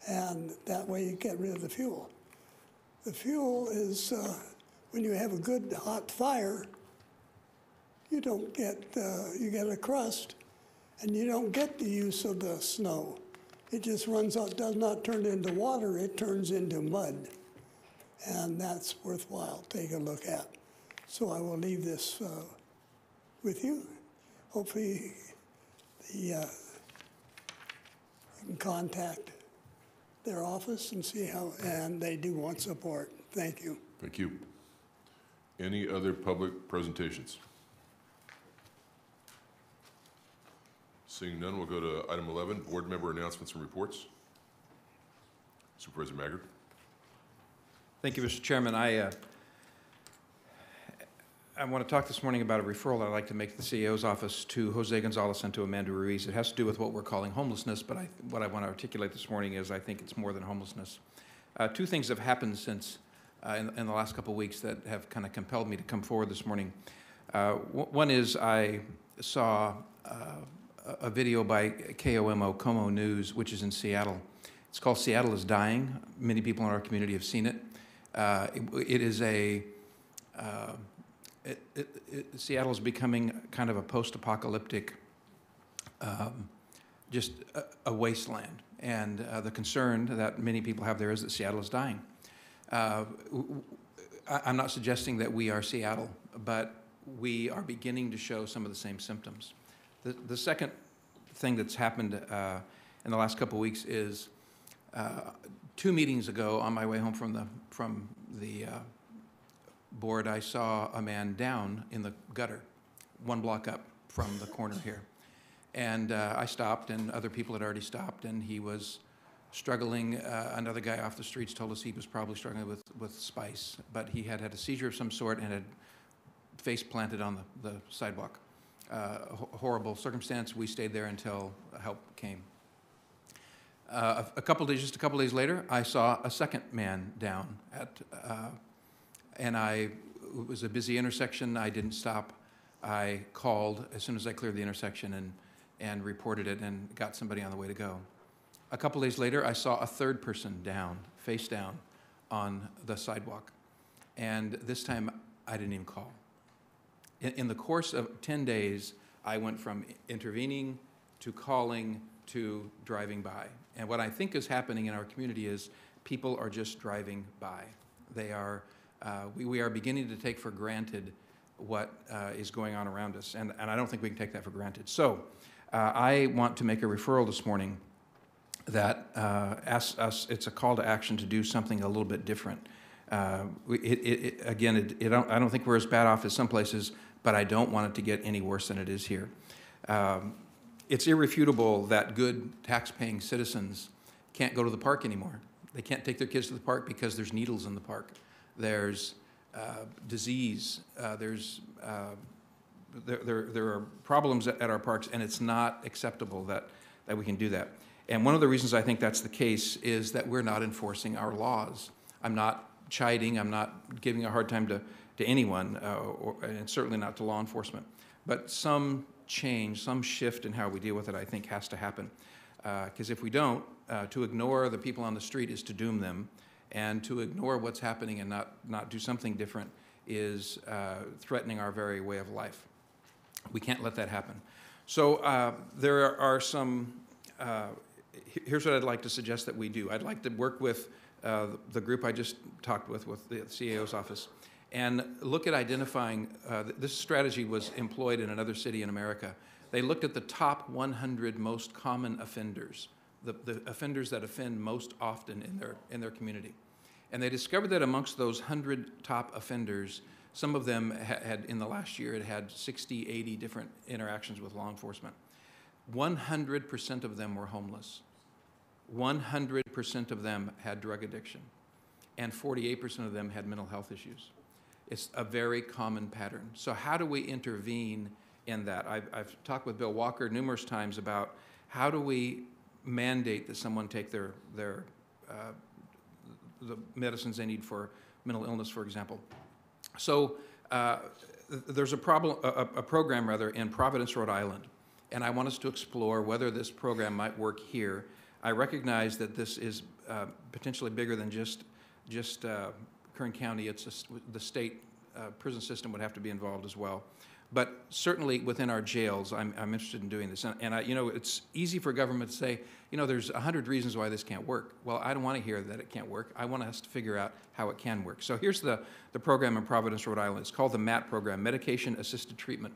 And that way you get rid of the fuel. The fuel is, when you have a good hot fire, you don't get, you get a crust, and you don't get the use of the snow. It just runs out, does not turn into water, it turns into mud. And that's worthwhile to take a look at. So I will leave this with you. Hopefully you can contact their office and see how, and they do want support. Thank you. Thank you. Any other public presentations? Seeing none, we'll go to item 11, board member announcements and reports. Supervisor Maggard. Thank you, Mr. Chairman. I want to talk this morning about a referral I'd like to make to the CEO's office to Jose Gonzalez and to Amanda Ruiz. It has to do with what we're calling homelessness, but what I want to articulate this morning is I think it's more than homelessness. Two things have happened since in the last couple of weeks that have kind of compelled me to come forward this morning. One is I saw a video by KOMO, Como News, which is in Seattle. It's called Seattle is Dying. Many people in our community have seen it. It is a, Seattle is becoming kind of a post-apocalyptic, just a wasteland. And the concern that many people have there is that Seattle is dying. I'm not suggesting that we are Seattle, but we are beginning to show some of the same symptoms. The second thing that's happened in the last couple of weeks is 2 meetings ago, on my way home from the board, I saw a man down in the gutter, 1 block up from the corner here. And I stopped, and other people had already stopped, and he was struggling. Another guy off the streets told us he was probably struggling with spice, but he had had a seizure of some sort and had face planted on the sidewalk. horrible circumstance. We stayed there until help came. Just a couple days later, I saw a second man down and it was a busy intersection. I didn't stop. I called as soon as I cleared the intersection and reported it and got somebody on the way to go. A couple days later, I saw a third person down, face down, on the sidewalk. And this time, I didn't even call. In the course of 10 days, I went from intervening to calling to driving by. And what I think is happening in our community is people are just driving by. They are, we are beginning to take for granted what is going on around us, and I don't think we can take that for granted. So I want to make a referral this morning that asks us, it's a call to action to do something a little bit different. I don't think we're as bad off as some places, but I don't want it to get any worse than it is here. It's irrefutable that good tax-paying citizens can't go to the park anymore. They can't take their kids to the park because there's needles in the park. There's disease. There are problems at our parks, and it's not acceptable that we can do that. And one of the reasons I think that's the case is that we're not enforcing our laws. I'm not chiding, I'm not giving a hard time to anyone, and certainly not to law enforcement. But some change, some shift in how we deal with it, I think has to happen. Because if we don't, to ignore the people on the street is to doom them, and to ignore what's happening and not do something different is threatening our very way of life. We can't let that happen. So there are some, here's what I'd like to suggest that we do. I'd like to work with the group I just talked with the CAO's office, and look at identifying, this strategy was employed in another city in America. They looked at the top 100 most common offenders, the offenders that offend most often in their community. And they discovered that amongst those 100 top offenders, some of them had in the last year, had 60, 80 different interactions with law enforcement. 100% of them were homeless. 100% of them had drug addiction. And 48% of them had mental health issues. It's a very common pattern. So how do we intervene in that? I've talked with Bill Walker numerous times about how do we mandate that someone take the medicines they need for mental illness, for example. So there's a program in Providence, Rhode Island, and I want us to explore whether this program might work here. I recognize that this is potentially bigger than just Kern County. It's the state prison system would have to be involved as well. But certainly within our jails, I'm interested in doing this. And it's easy for government to say, there's 100 reasons why this can't work. Well, I don't want to hear that it can't work. I want us to figure out how it can work. So here's the program in Providence, Rhode Island. It's called the MAT program, Medication Assisted Treatment.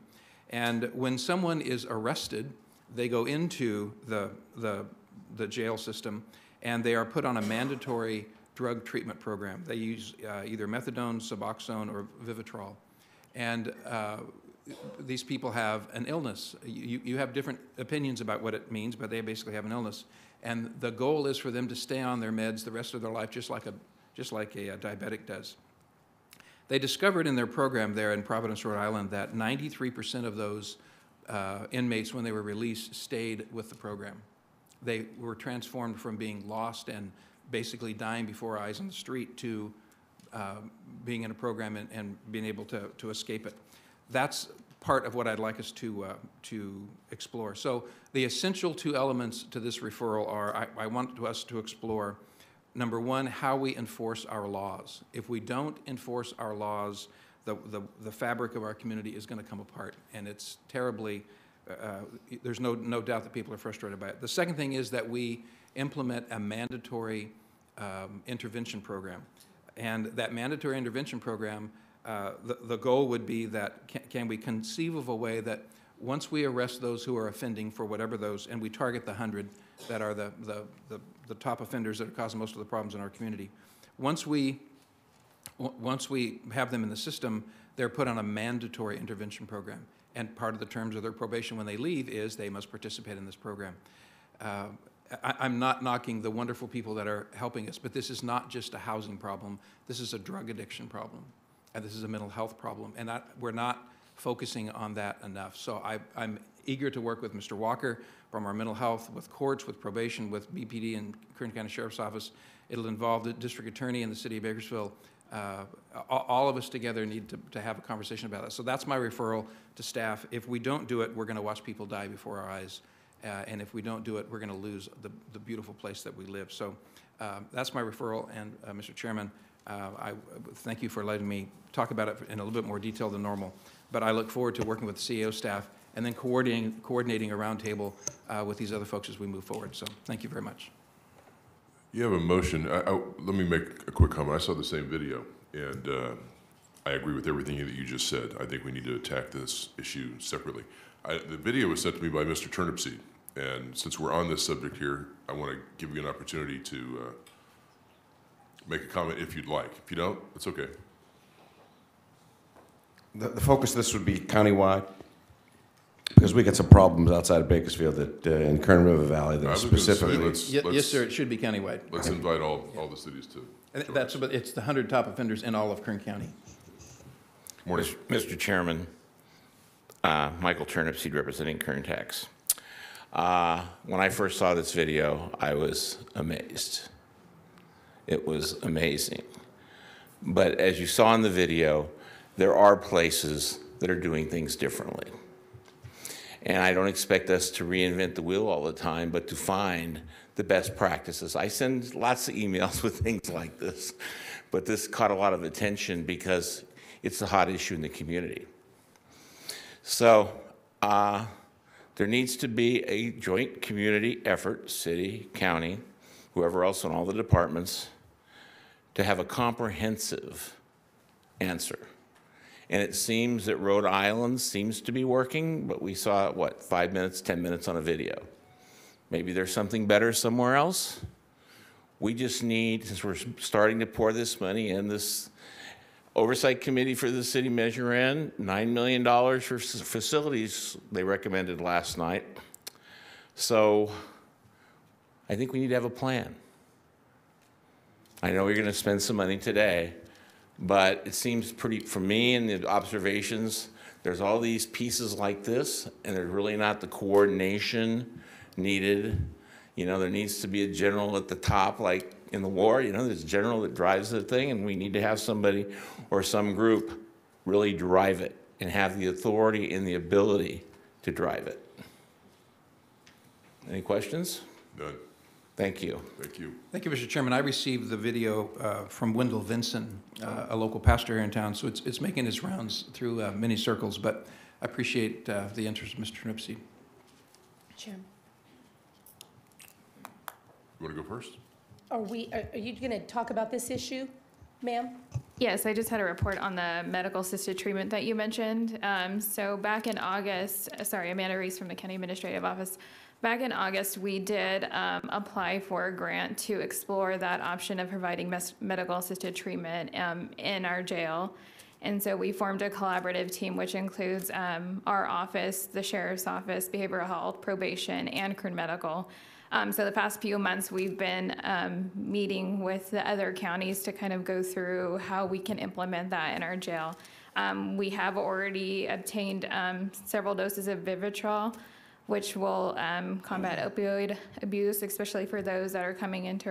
And when someone is arrested, they go into the jail system, and they are put on a mandatory drug treatment program. They use either methadone, Suboxone, or Vivitrol. And these people have an illness. You have different opinions about what it means, but they basically have an illness. And the goal is for them to stay on their meds the rest of their life, just like a diabetic does. They discovered in their program there in Providence, Rhode Island, that 93% of those inmates, when they were released, stayed with the program. They were transformed from being lost and basically dying before our eyes on the street to being in a program and being able to escape it. That's part of what I'd like us to explore. So the essential two elements to this referral are, I want us to explore, number one, how we enforce our laws. If we don't enforce our laws, the fabric of our community is going to come apart, and it's terribly, there's no doubt that people are frustrated by it. The second thing is that we implement a mandatory intervention program. And that mandatory intervention program, the goal would be that can we conceive of a way that once we arrest those who are offending for whatever those, and we target the 100 that are the top offenders that are causing most of the problems in our community, once we have them in the system, they're put on a mandatory intervention program. And part of the terms of their probation when they leave is they must participate in this program. I'm not knocking the wonderful people that are helping us, but this is not just a housing problem. This is a drug addiction problem, and this is a mental health problem. And we're not focusing on that enough. So I'm eager to work with Mr. Walker from our mental health, with courts, with probation, with BPD and Kern County Sheriff's Office. It'll involve the district attorney in the city of Bakersfield. All of us together need to have a conversation about it. So that's my referral to staff. If we don't do it, we're going to watch people die before our eyes. And if we don't do it, we're going to lose the beautiful place that we live. So that's my referral. And Mr. Chairman, I thank you for letting me talk about it in a little bit more detail than normal. But I look forward to working with the CEO staff and then coordinating a roundtable with these other folks as we move forward. So thank you very much. You have a motion. Let me make a quick comment. I saw the same video, and I agree with everything that you just said. I think we need to attack this issue separately. The video was sent to me by Mr. Turnipseed, and since we're on this subject here, I want to give you an opportunity to make a comment if you'd like. If you don't, it's okay. The focus of this would be countywide, because we got some problems outside of Bakersfield that in Kern River Valley that specifically. Yes, sir. It should be countywide. Let's invite all the cities to. And it's the 100 top offenders in all of Kern County. Morning. Mr. Chairman, Michael Turnipseed representing Kern Tax. When I first saw this video, I was amazed. It was amazing. But as you saw in the video, there are places that are doing things differently. And I don't expect us to reinvent the wheel all the time, but to find the best practices. I send lots of emails with things like this, but this caught a lot of attention because it's a hot issue in the community. So there needs to be a joint community effort, city, county, whoever else in all the departments, to have a comprehensive answer. And it seems that Rhode Island seems to be working, but we saw, what, 5 minutes, 10 minutes on a video. Maybe there's something better somewhere else. We just need, since we're starting to pour this money in, this oversight committee for the city measure in, $9 million for facilities they recommended last night. So I think we need to have a plan. I know you're going to spend some money today, but it seems pretty, for me and the observations, there's all these pieces like this, and there's really not the coordination needed. You know, there needs to be a general at the top, like in the war, you know, there's a general that drives the thing, and we need to have somebody or some group really drive it and have the authority and the ability to drive it. Any questions? None. Thank you. Thank you. Thank you, Mr. Chairman. I received the video from Wendell Vinson, a local pastor here in town, so it's making its rounds through many circles, but I appreciate the interest of Mr. Turnipseed. Chairman. You want to go first? Are you going to talk about this issue, ma'am? Yes, I just had a report on the medical assisted treatment that you mentioned. So back in August, Amanda Reese from the County Administrative Office. Back in August, we did apply for a grant to explore that option of providing medical assisted treatment in our jail. And so we formed a collaborative team, which includes our office, the Sheriff's Office, Behavioral Health, Probation, and Kern Medical. So the past few months, we've been meeting with the other counties to kind of go through how we can implement that in our jail. We have already obtained several doses of Vivitrol, which will combat opioid abuse, especially for those that are coming into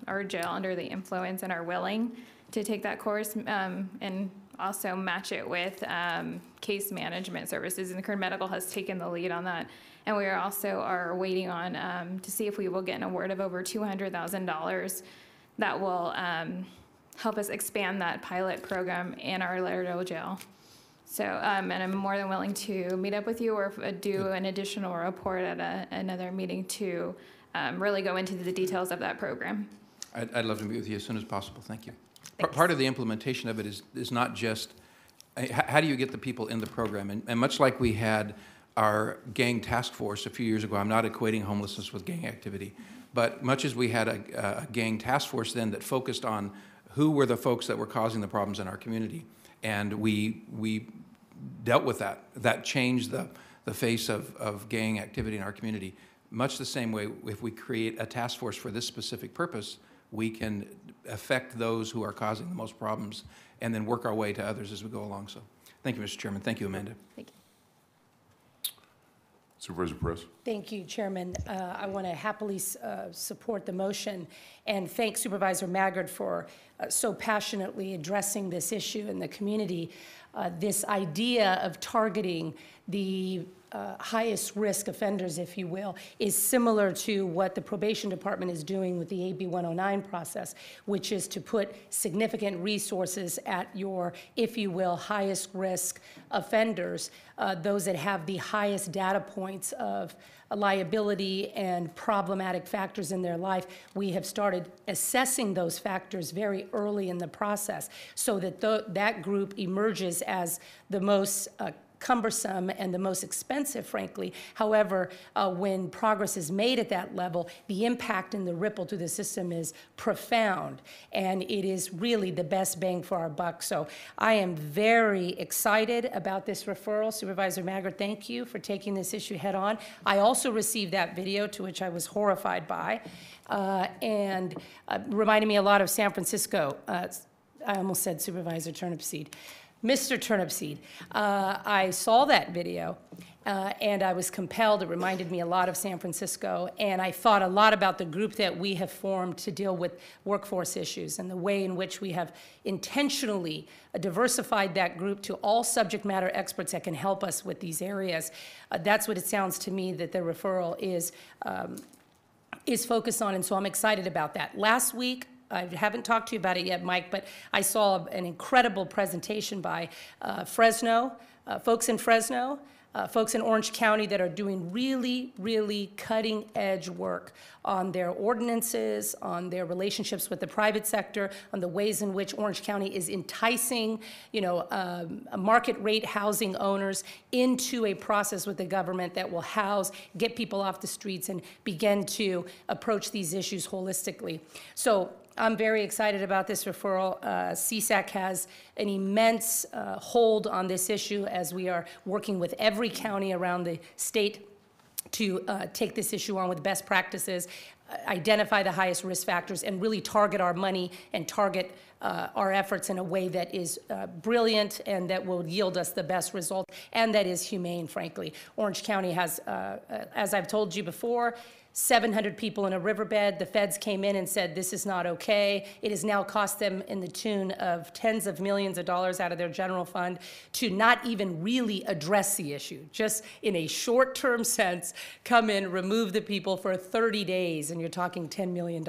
our jail under the influence and are willing to take that course, and also match it with case management services. And Kern Medical has taken the lead on that. And we are waiting on to see if we will get an award of over $200,000 that will help us expand that pilot program in our Lauderdale jail. So, and I'm more than willing to meet up with you or do an additional report at another meeting to really go into the details of that program. I'd love to meet with you as soon as possible. Thank you. Part of the implementation of it is not just, how do you get the people in the program? And much like we had our gang task force a few years ago, I'm not equating homelessness with gang activity, but much as we had a gang task force then that focused on who were the folks that were causing the problems in our community, and we dealt with that. That changed the face of gang activity in our community. Much the same way, if we create a task force for this specific purpose, we can affect those who are causing the most problems and then work our way to others as we go along. So Thank you, Mr. Chairman. Thank you, Amanda. Thank you. Supervisor Perez. Thank you, Chairman. I want to happily support the motion and thank Supervisor Maggard for so passionately addressing this issue in the community. This idea of targeting the highest risk offenders, if you will, is similar to what the probation department is doing with the AB 109 process, which is to put significant resources at your, if you will, highest risk offenders, those that have the highest data points of liability and problematic factors in their life. We have started assessing those factors very early in the process so that that group emerges as the most cumbersome and the most expensive, frankly. However, when progress is made at that level, the impact and the ripple through the system is profound, and it is really the best bang for our buck. So I am very excited about this referral. Supervisor Maggard, thank you for taking this issue head on. I also received that video, to which I was horrified by, and reminded me a lot of San Francisco. I almost said Supervisor Turnipseed. Mr. Turnipseed, I saw that video and I was compelled. It reminded me a lot of San Francisco, and I thought a lot about the group that we have formed to deal with workforce issues and the way in which we have intentionally diversified that group to all subject matter experts that can help us with these areas. That's what it sounds to me that the referral is focused on, and so I'm excited about that. Last week, I haven't talked to you about it yet, Mike, but I saw an incredible presentation by Fresno, folks in Fresno, folks in Orange County that are doing really, really cutting-edge work on their ordinances, on their relationships with the private sector, on the ways in which Orange County is enticing, market-rate housing owners into a process with the government that will get people off the streets and begin to approach these issues holistically. So I'm very excited about this referral. CSAC has an immense hold on this issue as we are working with every county around the state to take this issue on with best practices, identify the highest risk factors, and really target our money and target our efforts in a way that is brilliant and that will yield us the best result and that is humane, frankly. Orange County has, as I've told you before, 700 people in a riverbed. The feds came in and said, this is not okay. It has now cost them in the tune of tens of millions of dollars out of their general fund to not even really address the issue. Just in a short-term sense, come in, remove the people for 30 days, and you're talking $10 million.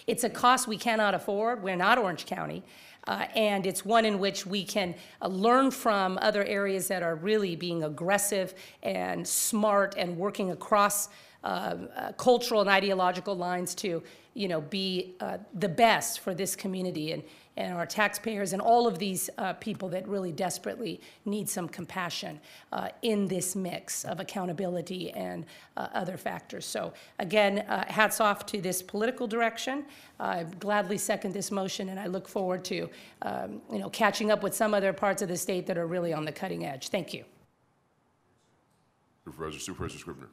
It's a cost we cannot afford. We're not Orange County. And it's one in which we can learn from other areas that are really being aggressive and smart and working across cultural and ideological lines to, be the best for this community and our taxpayers and all of these people that really desperately need some compassion in this mix of accountability and other factors. So again, hats off to this political direction. I gladly second this motion, and I look forward to, catching up with some other parts of the state that are really on the cutting edge. Thank you. Supervisor Scribner.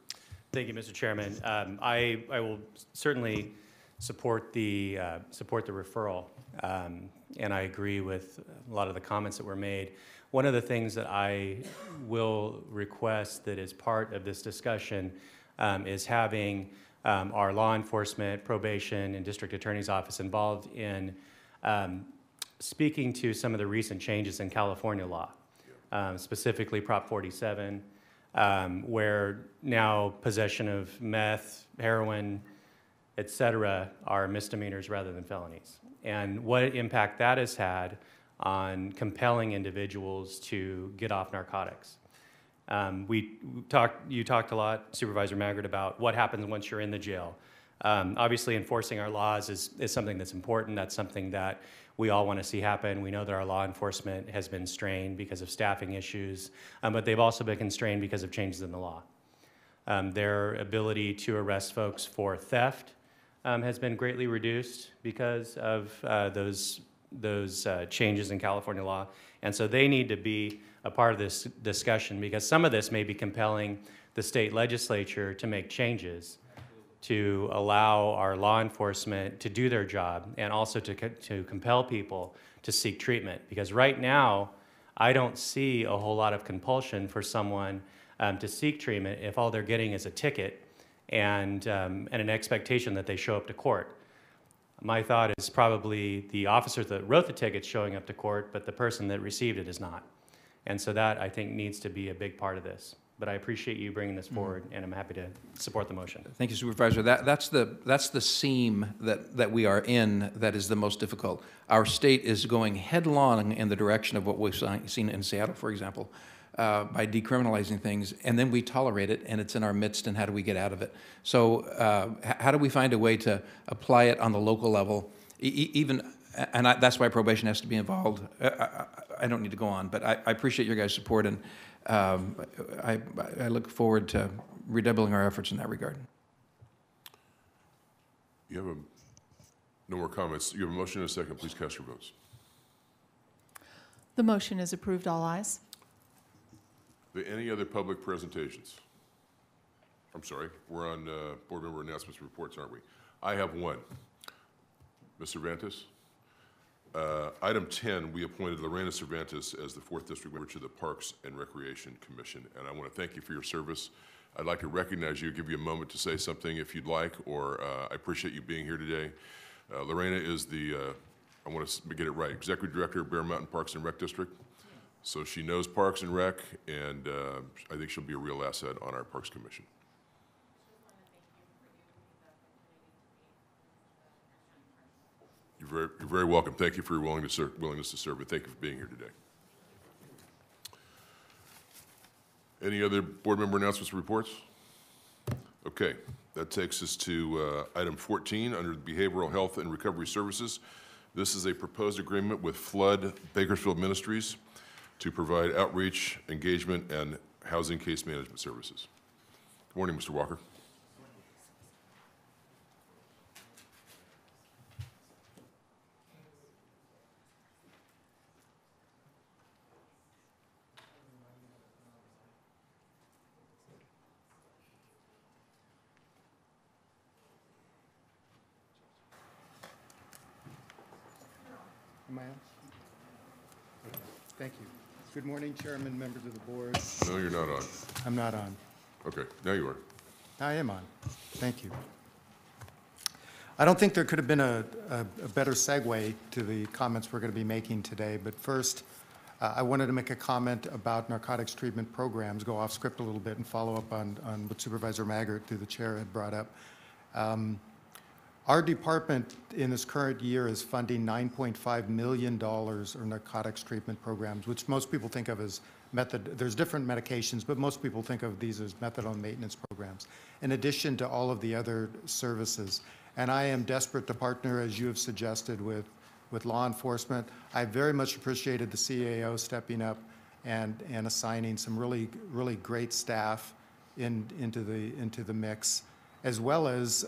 Thank you, Mr. Chairman. I will certainly support the referral, and I agree with a lot of the comments that were made. One of the things that I will request that is part of this discussion is having our law enforcement, probation, and district attorney's office involved in speaking to some of the recent changes in California law, specifically Prop 47. Where now possession of meth, heroin, et cetera, are misdemeanors rather than felonies. And what impact that has had on compelling individuals to get off narcotics. You talked a lot, Supervisor Maggard, about what happens once you're in the jail. Obviously, enforcing our laws is something that's important. That's something that we all want to see happen. We know that our law enforcement has been strained because of staffing issues, but they've also been constrained because of changes in the law. Their ability to arrest folks for theft has been greatly reduced because of those changes in California law. And so they need to be a part of this discussion because some of this may be compelling the state legislature to make changes to allow our law enforcement to do their job and also to compel people to seek treatment. Because right now, I don't see a whole lot of compulsion for someone to seek treatment if all they're getting is a ticket and an expectation that they show up to court. My thought is probably the officer that wrote the ticket showing up to court, but the person that received it is not. And so that, I think, needs to be a big part of this. But I appreciate you bringing this forward, and I'm happy to support the motion. Thank you, Supervisor. That's the seam that we are in that is the most difficult. Our state is going headlong in the direction of what we've seen in Seattle, for example, by decriminalizing things, and then we tolerate it, and it's in our midst, and how do we get out of it? So how do we find a way to apply it on the local level, that's why probation has to be involved. I don't need to go on, but I appreciate your guys' support, and I look forward to redoubling our efforts in that regard. You have no more comments. You have a motion and a second. Please cast your votes. The motion is approved. All ayes. Are there any other public presentations? I'm sorry, we're on board member announcements and reports, aren't we? I have one. Ms. Cervantes? Item 10, we appointed Lorena Cervantes as the 4th District member to the Parks and Recreation Commission, and I want to thank you for your service. I'd like to recognize you, give you a moment to say something if you'd like, or I appreciate you being here today. Lorena is the, I want to get it right, Executive Director of Bear Mountain Parks and Rec District. So she knows Parks and Rec, and I think she'll be a real asset on our Parks Commission. You're very welcome. Thank you for your willingness to serve, and thank you for being here today. Any other board member announcements or reports? Okay, that takes us to item 14 under Behavioral Health and Recovery Services. This is a proposed agreement with Flood Bakersfield Ministries to provide outreach, engagement, and housing case management services. Good morning, Mr. Walker. Am I on? Okay. Thank you. Good morning, Chairman, members of the board. No, you're not on. I'm not on. Okay, now you are. I am on. Thank you. I don't think there could have been a better segue to the comments we're going to be making today, but first, I wanted to make a comment about narcotics treatment programs, go off script a little bit and follow up on what Supervisor Maggart, through the chair, had brought up. Our department in this current year is funding $9.5 million of narcotics treatment programs, which most people think of as there's different medications, but most people think of these as methadone maintenance programs, in addition to all of the other services. And I am desperate to partner, as you have suggested, with law enforcement. I very much appreciated the CAO stepping up and assigning some really great staff into the mix, as well as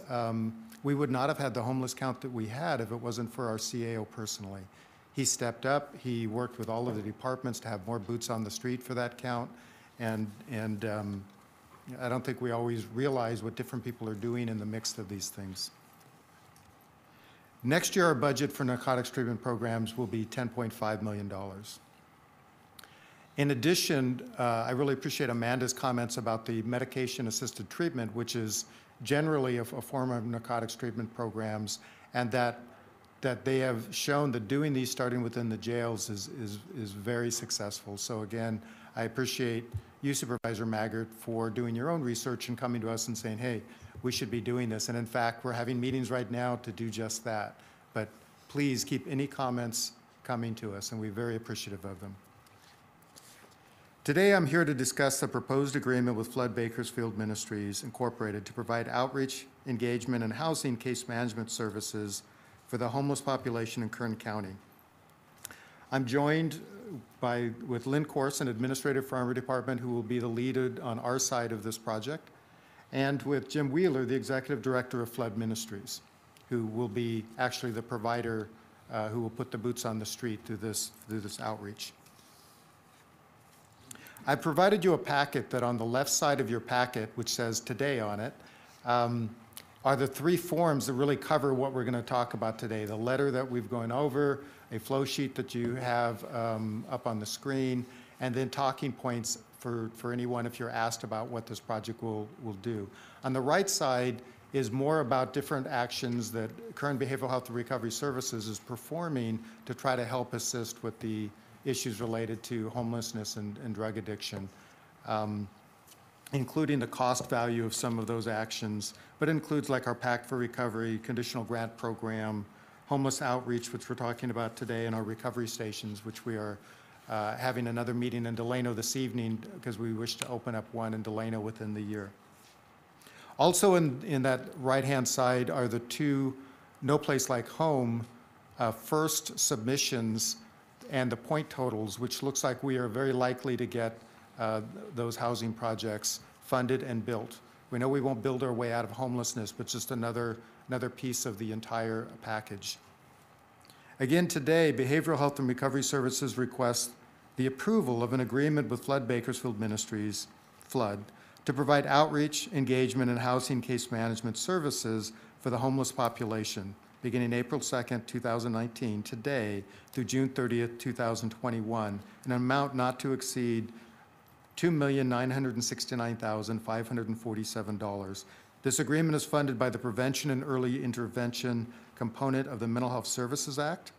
we would not have had the homeless count that we had if it wasn't for our CAO personally. He stepped up. He worked with all of the departments to have more boots on the street for that count, and I don't think we always realize what different people are doing in the mix of these things. Next year, our budget for narcotics treatment programs will be $10.5 million. In addition, I really appreciate Amanda's comments about the medication-assisted treatment, which is generally a form of narcotics treatment programs, and that they have shown that doing these starting within the jails is very successful. So again, I appreciate you, Supervisor Maggart, for doing your own research and coming to us and saying, hey, we should be doing this. And in fact, we're having meetings right now to do just that. But please keep any comments coming to us, and we're very appreciative of them. Today, I'm here to discuss the proposed agreement with Flood Bakersfield Ministries, Incorporated, to provide outreach, engagement, and housing case management services for the homeless population in Kern County. I'm joined with Lynn Corson, Administrator for Armory Department, who will be the lead on our side of this project, and with Jim Wheeler, the Executive Director of Flood Ministries, who will be actually the provider who will put the boots on the street through this outreach. I provided you a packet that on the left side of your packet, which says today on it, are the 3 forms that really cover what we're going to talk about today. The letter that we've gone over, a flow sheet that you have up on the screen, and then talking points for anyone if you're asked about what this project will do. On the right side is more about different actions that Kern Behavioral Health and Recovery Services is performing to try to help assist with the issues related to homelessness and drug addiction, including the cost value of some of those actions, but includes like our Pact for Recovery, conditional grant program, homeless outreach, which we're talking about today, and our recovery stations, which we are having another meeting in Delano this evening because we wish to open up one in Delano within the year. Also in that right-hand side are the two No Place Like Home first submissions and the point totals, which looks like we are very likely to get those housing projects funded and built. We know we won't build our way out of homelessness, but just another piece of the entire package. Again, today, Behavioral Health and Recovery Services request the approval of an agreement with Flood Bakersfield Ministries, Flood, to provide outreach, engagement, and housing case management services for the homeless population, beginning April 2nd, 2019, today, through June 30th, 2021, an amount not to exceed $2,969,547. This agreement is funded by the Prevention and Early Intervention component of the Mental Health Services Act.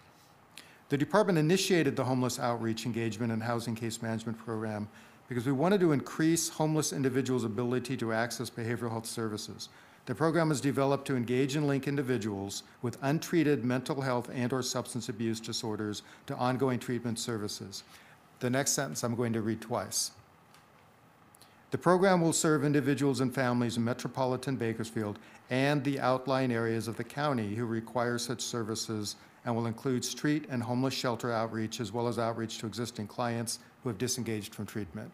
The department initiated the Homeless Outreach, Engagement, and Housing Case Management Program because we wanted to increase homeless individuals' ability to access behavioral health services. The program is developed to engage and link individuals with untreated mental health and/or substance abuse disorders to ongoing treatment services. The next sentence I'm going to read twice. The program will serve individuals and families in metropolitan Bakersfield and the outlying areas of the county who require such services and will include street and homeless shelter outreach as well as outreach to existing clients who have disengaged from treatment.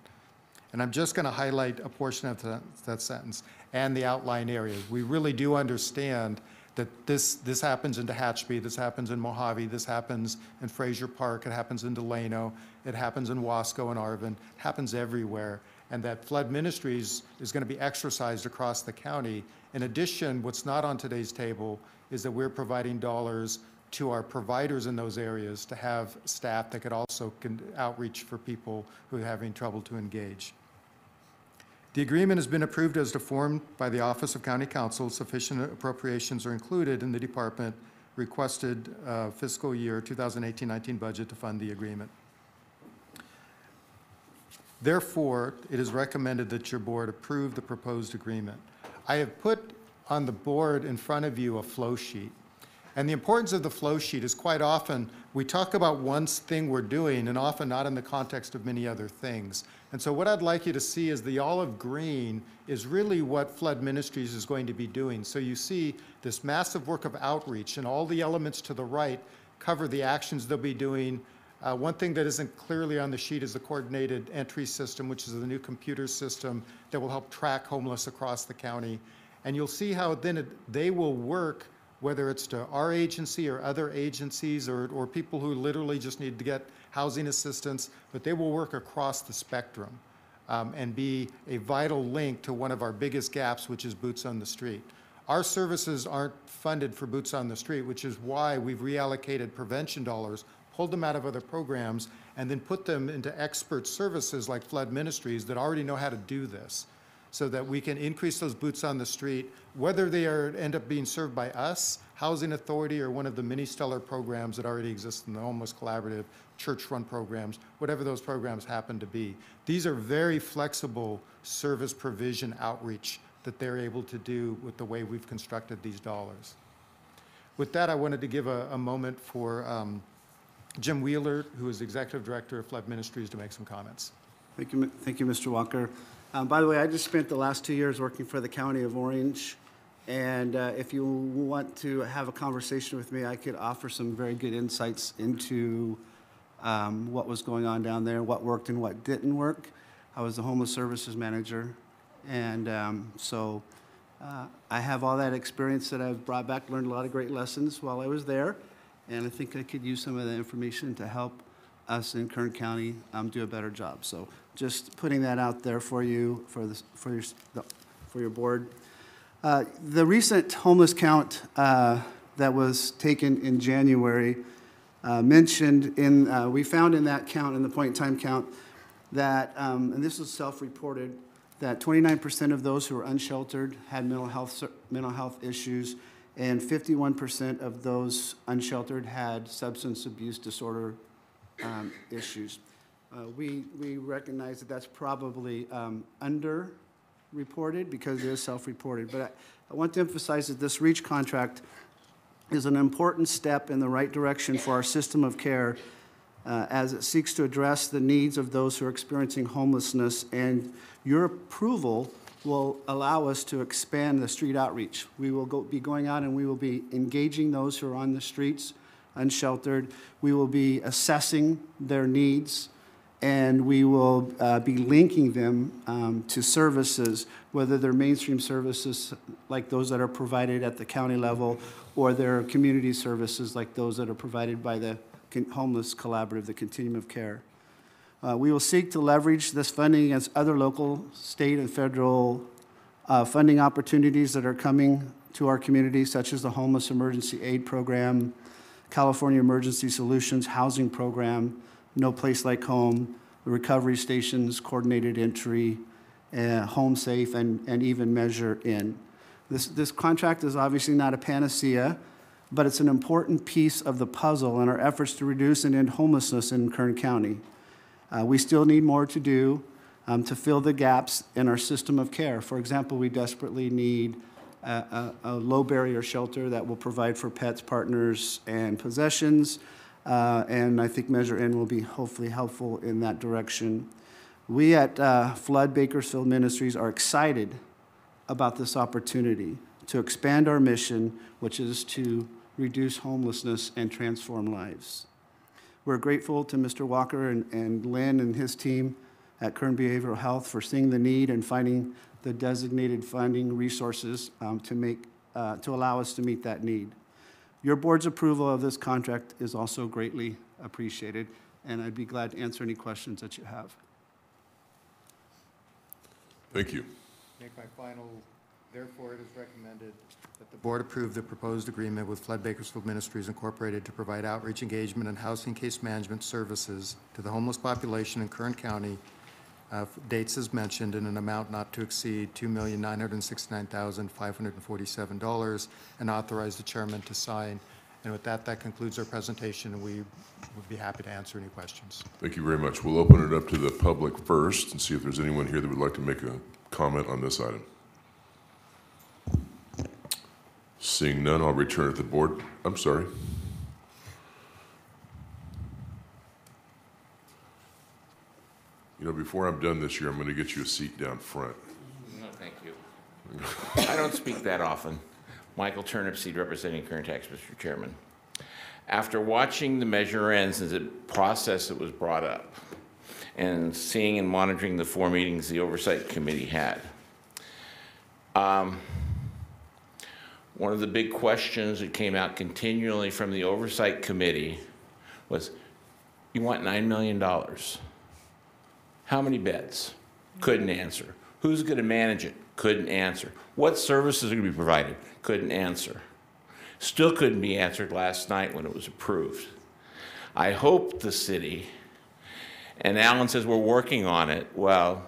And I'm just going to highlight a portion of that sentence, and the outlying areas. We really do understand that this happens in Tehachapi, this happens in Mojave, this happens in Fraser Park, it happens in Delano, it happens in Wasco and Arvin, it happens everywhere, and that Flood Ministries is going to be exercised across the county. In addition, what's not on today's table is that we're providing dollars to our providers in those areas to have staff that could also outreach for people who are having trouble to engage. The agreement has been approved as deformed by the Office of County Council. Sufficient appropriations are included in the department requested fiscal year 2018-19 budget to fund the agreement. Therefore, it is recommended that your board approve the proposed agreement. I have put on the board in front of you a flow sheet. And the importance of the flow sheet is quite often we talk about one thing we're doing and often not in the context of many other things. And so what I'd like you to see is the olive green is really what Flood Ministries is going to be doing. So you see this massive work of outreach, and all the elements to the right cover the actions they'll be doing. One thing that isn't clearly on the sheet is the coordinated entry system, which is the new computer system that will help track homeless across the county. And you'll see how then they will work, whether it's to our agency or other agencies or people who literally just need to get housing assistance, but they will work across the spectrum and be a vital link to one of our biggest gaps, which is boots on the street. Our services aren't funded for boots on the street, which is why we've reallocated prevention dollars, pulled them out of other programs, and then put them into expert services like Flood Ministries that already know how to do this, so that we can increase those boots on the street, whether they end up being served by us, Housing Authority, or one of the many stellar programs that already exist in the Homeless Collaborative, church-run programs, whatever those programs happen to be. These are very flexible service provision outreach that they're able to do with the way we've constructed these dollars. With that, I wanted to give a moment for Jim Wheeler, who is the Executive Director of Flood Ministries, to make some comments. Thank you, Mr. Walker. By the way, I just spent the last 2 years working for the County of Orange, and if you want to have a conversation with me, I could offer some very good insights into what was going on down there, what worked and what didn't work. I was the Homeless Services Manager, and so I have all that experience that I've brought back, learned a lot of great lessons while I was there, and I think I could use some of the information to help us in Kern County do a better job. So just putting that out there for you, for your board. The recent homeless count that was taken in January mentioned in, we found in that count, in the point-in-time count, that, and this was self-reported, that 29% of those who were unsheltered had mental health issues, and 51% of those unsheltered had substance abuse disorder issues. We recognize that that's probably underreported because it is self-reported, but I want to emphasize that this REACH contract is an important step in the right direction for our system of care as it seeks to address the needs of those who are experiencing homelessness, and your approval will allow us to expand the street outreach. We will be going out and we will be engaging those who are on the streets, unsheltered. We will be assessing their needs, and we will be linking them to services, whether they're mainstream services like those that are provided at the county level, or they're community services like those that are provided by the Homeless Collaborative, the Continuum of Care. We will seek to leverage this funding against other local, state, and federal funding opportunities that are coming to our community, such as the Homeless Emergency Aid Program, California Emergency Solutions Housing Program, No Place Like Home, the Recovery Stations, Coordinated Entry, Home Safe, and even Measure In. This contract is obviously not a panacea, but it's an important piece of the puzzle in our efforts to reduce and end homelessness in Kern County. We still need more to do to fill the gaps in our system of care. For example, we desperately need a low-barrier shelter that will provide for pets, partners, and possessions, and I think Measure N will be hopefully helpful in that direction. We at Flood Bakersfield Ministries are excited about this opportunity to expand our mission, which is to reduce homelessness and transform lives. We're grateful to Mr. Walker and Lynn and his team at Kern Behavioral Health for seeing the need and finding the designated funding resources to allow us to meet that need. Your board's approval of this contract is also greatly appreciated, and I'd be glad to answer any questions that you have. Thank you. Make my final, therefore it is recommended that the board approve the proposed agreement with Flood Bakersfield Ministries Incorporated to provide outreach, engagement, and housing case management services to the homeless population in Kern County, dates as mentioned, in an amount not to exceed $2,969,547, and authorize the chairman to sign. And with that, that concludes our presentation, and we would be happy to answer any questions. Thank you very much. We'll open it up to the public first and see if there's anyone here that would like to make a comment on this item. Seeing none, I'll return it to the board. I'm sorry. You know, before I'm done this year, I'm going to get you a seat down front. No, thank you. I don't speak that often. Michael Turnipseed, representing Kern Tax, Mr. Chairman. After watching the Measure N since the process that was brought up, and seeing and monitoring the 4 meetings the Oversight Committee had, one of the big questions that came out continually from the Oversight Committee was, you want $9 million. How many beds? Couldn't answer. Who's going to manage it? Couldn't answer. What services are going to be provided? Couldn't answer. Still couldn't be answered last night when it was approved. I hope the city, and Alan says we're working on it, well,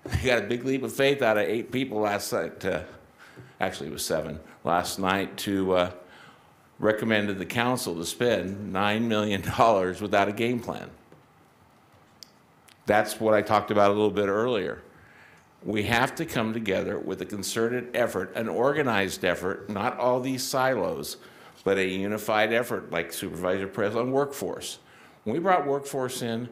we got a big leap of faith out of 8 people last night, actually it was 7, last night, to recommend to the council to spend $9 million without a game plan. That's what I talked about a little bit earlier. We have to come together with a concerted effort, an organized effort, not all these silos, but a unified effort like Supervisor Perez on workforce. When we brought workforce in,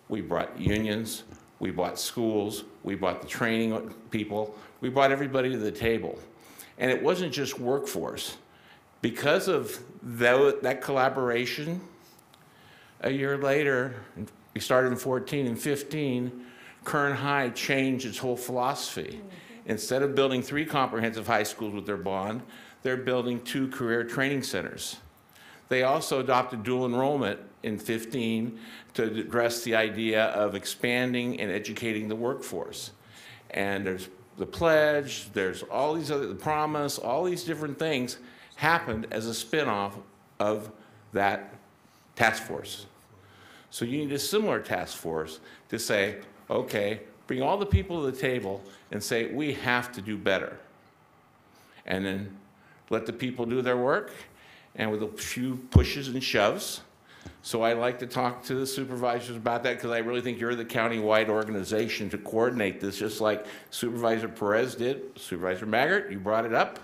we brought unions, we brought schools, we brought the training people, we brought everybody to the table. And it wasn't just workforce. Because of that collaboration, a year later, we started in 14 and 15, Kern High changed its whole philosophy. Instead of building 3 comprehensive high schools with their bond, they're building 2 career training centers. They also adopted dual enrollment in 15 to address the idea of expanding and educating the workforce. And there's the pledge, there's all these other, the promise, all these different things happened as a spinoff of that task force. So you need a similar task force to say, okay, bring all the people to the table and say, we have to do better. And then let the people do their work, and with a few pushes and shoves. So I like to talk to the supervisors about that, because I really think you're the county-wide organization to coordinate this, just like Supervisor Perez did. Supervisor Maggart, you brought it up.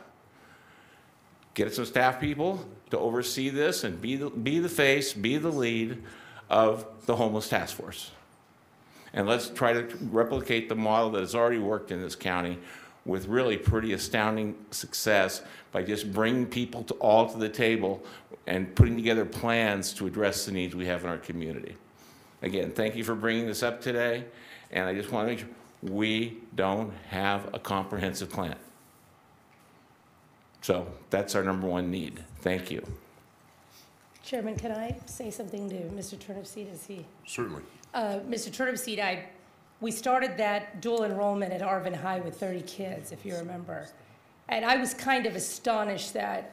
Get some staff people to oversee this and be the face, be the lead of the homeless task force. And let's try to replicate the model that has already worked in this county with really pretty astounding success by just bringing people all to the table and putting together plans to address the needs we have in our community. Again, thank you for bringing this up today, and I just want to make sure we don't have a comprehensive plan. So that's our #1 need. Thank you. Chairman, can I say something to Mr. Turnipseed? Is he? Certainly. Mr. Turnipseed, we started that dual enrollment at Arvin High with 30 kids, if you remember. And I was kind of astonished that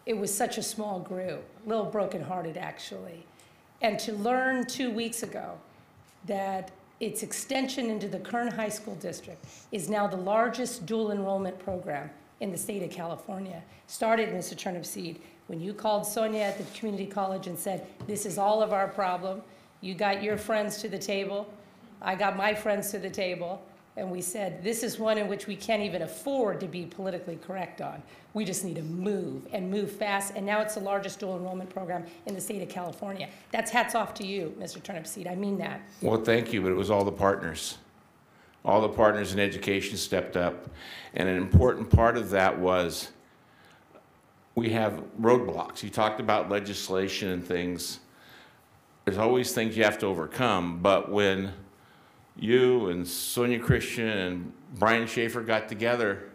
it was such a small group, a little brokenhearted actually. And to learn 2 weeks ago that its extension into the Kern High School District is now the largest dual enrollment program in the state of California. Started, Mr. Turnipseed, when you called Sonia at the community college and said, this is all of our problem. You got your friends to the table. I got my friends to the table. And we said, this is one in which we can't even afford to be politically correct on. We just need to move and move fast. And now it's the largest dual enrollment program in the state of California. That's hats off to you, Mr. Turnipseed. I mean that. Well, thank you, but it was all the partners. All the partners in education stepped up. And an important part of that was we have roadblocks. You talked about legislation and things. There's always things you have to overcome, but when you and Sonia Christian and Brian Schaefer got together,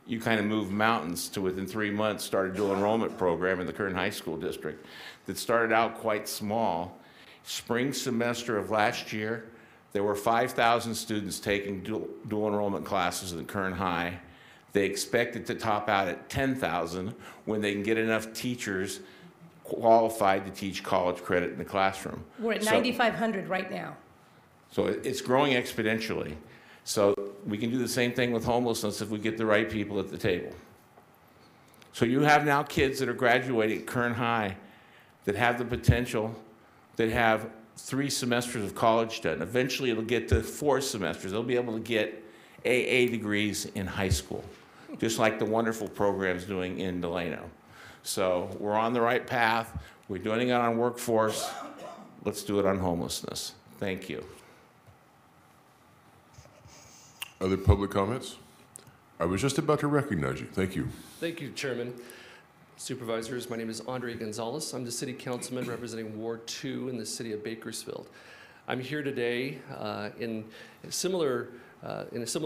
you kind of moved mountains to within 3 months start a dual enrollment program in the Kern High School District that started out quite small. Spring semester of last year, there were 5,000 students taking dual enrollment classes in Kern High. They expect it to top out at 10,000 when they can get enough teachers qualified to teach college credit in the classroom. We're at 9,500 right now. So it's growing exponentially. So we can do the same thing with homelessness if we get the right people at the table. So you have now kids that are graduating at Kern High that have the potential, that have 3 semesters of college done. Eventually it'll get to 4 semesters. They'll be able to get AA degrees in high school, just like the wonderful program's doing in Delano. So we're on the right path. We're doing it on workforce. Let's do it on homelessness. Thank you. Other public comments? I was just about to recognize you. Thank you. Thank you, Chairman. Supervisors, my name is Andre Gonzalez. I'm the City Councilman representing Ward 2 in the City of Bakersfield. I'm here today in a similar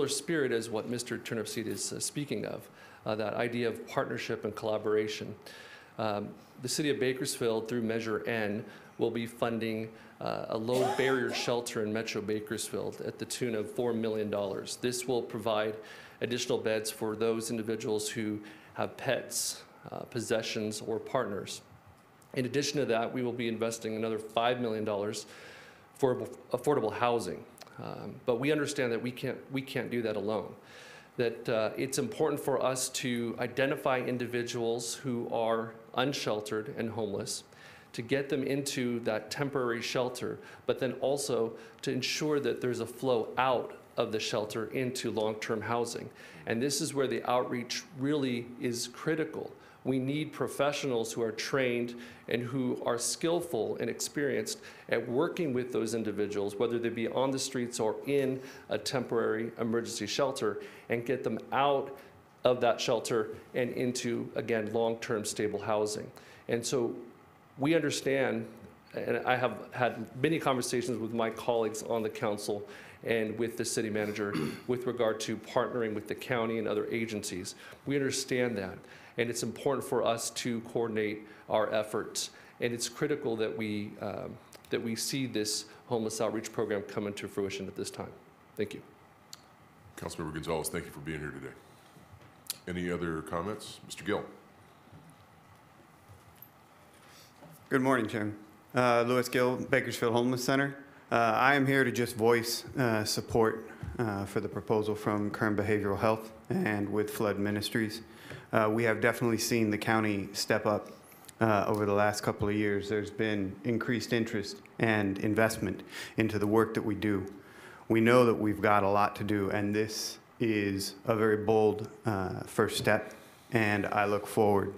spirit as what Mr. Turnipseed is speaking of, that idea of partnership and collaboration. The City of Bakersfield, through Measure N, will be funding a low barrier shelter in Metro Bakersfield at the tune of $4 million. This will provide additional beds for those individuals who have pets, possessions, or partners. In addition to that, we will be investing another $5 million for affordable housing. But we understand that we can't do that alone. That it's important for us to identify individuals who are unsheltered and homeless, to get them into that temporary shelter, but then also to ensure that there's a flow out of the shelter into long-term housing. And this is where the outreach really is critical. We need professionals who are trained and who are skillful and experienced at working with those individuals, whether they be on the streets or in a temporary emergency shelter, and get them out of that shelter and into, again, long-term stable housing. And so we understand, and I have had many conversations with my colleagues on the council and with the city manager with regard to partnering with the county and other agencies. We understand that, and it's important for us to coordinate our efforts. And it's critical that we see this homeless outreach program come into fruition at this time. Thank you. Councilmember Gonzalez, thank you for being here today. Any other comments? Mr. Gill. Good morning, Chairman. Louis Gill, Bakersfield Homeless Center. I am here to just voice support for the proposal from Kern Behavioral Health and with Flood Ministries. We have definitely seen the county step up over the last couple of years. There's been increased interest and investment into the work that we do. We know that we've got a lot to do, and this is a very bold first step, and I look forward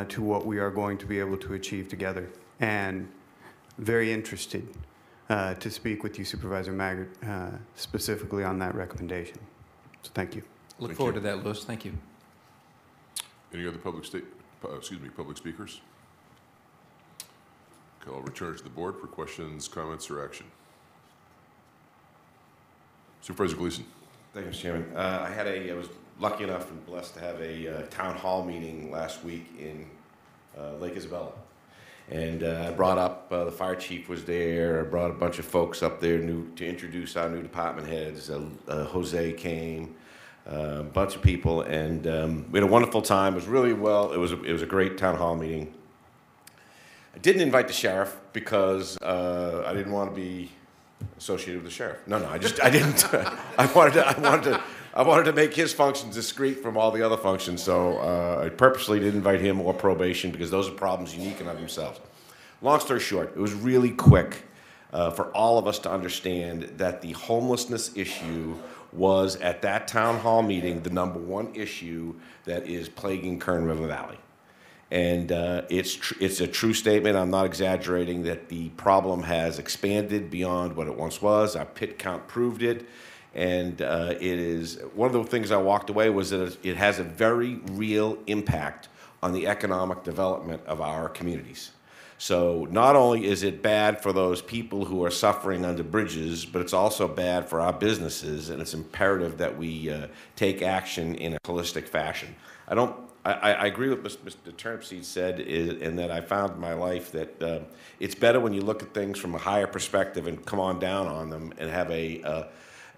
to what we are going to be able to achieve together. And very interested to speak with you, Supervisor Maggard, specifically on that recommendation. So thank you. Look forward to that, Louis. Thank you. Any other public speakers? Okay, I'll return to the board for questions, comments, or action. Supervisor Gleason. Thank you, Mr. Chairman. I was lucky enough and blessed to have a town hall meeting last week in Lake Isabella. And I brought up, the fire chief was there, I brought a bunch of folks up there to introduce our new department heads. Jose came, a bunch of people, and we had a wonderful time. It was really well, it was a great town hall meeting. I didn't invite the sheriff because I didn't want to be associated with the sheriff. No, I didn't. I wanted to make his functions discrete from all the other functions, so I purposely didn't invite him or probation because those are problems unique in of themselves. Long story short, it was really quick for all of us to understand that the homelessness issue was, at that town hall meeting, the #1 issue that is plaguing Kern River Valley. And it's a true statement. I'm not exaggerating that the problem has expanded beyond what it once was. Our pit count proved it. And it is, one of the things I walked away was that it has a very real impact on the economic development of our communities. So not only is it bad for those people who are suffering under bridges, but it's also bad for our businesses, and it's imperative that we take action in a holistic fashion. I agree with what Mr. Turnipseed said, and that I found in my life that it's better when you look at things from a higher perspective and come on down on them and have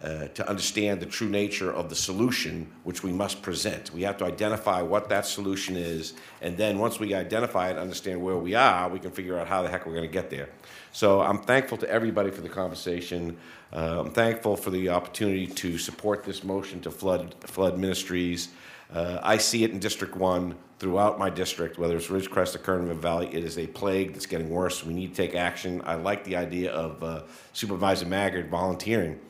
to understand the true nature of the solution which we must present. We have to identify what that solution is, and then once we identify it, understand where we are, we can figure out how the heck we're going to get there. So I'm thankful to everybody for the conversation. I'm thankful for the opportunity to support this motion to Flood Ministries. I see it in District 1 throughout my district, whether it's Ridgecrest or Kern River Valley. It is a plague that's getting worse. We need to take action. I like the idea of Supervisor Maggard volunteering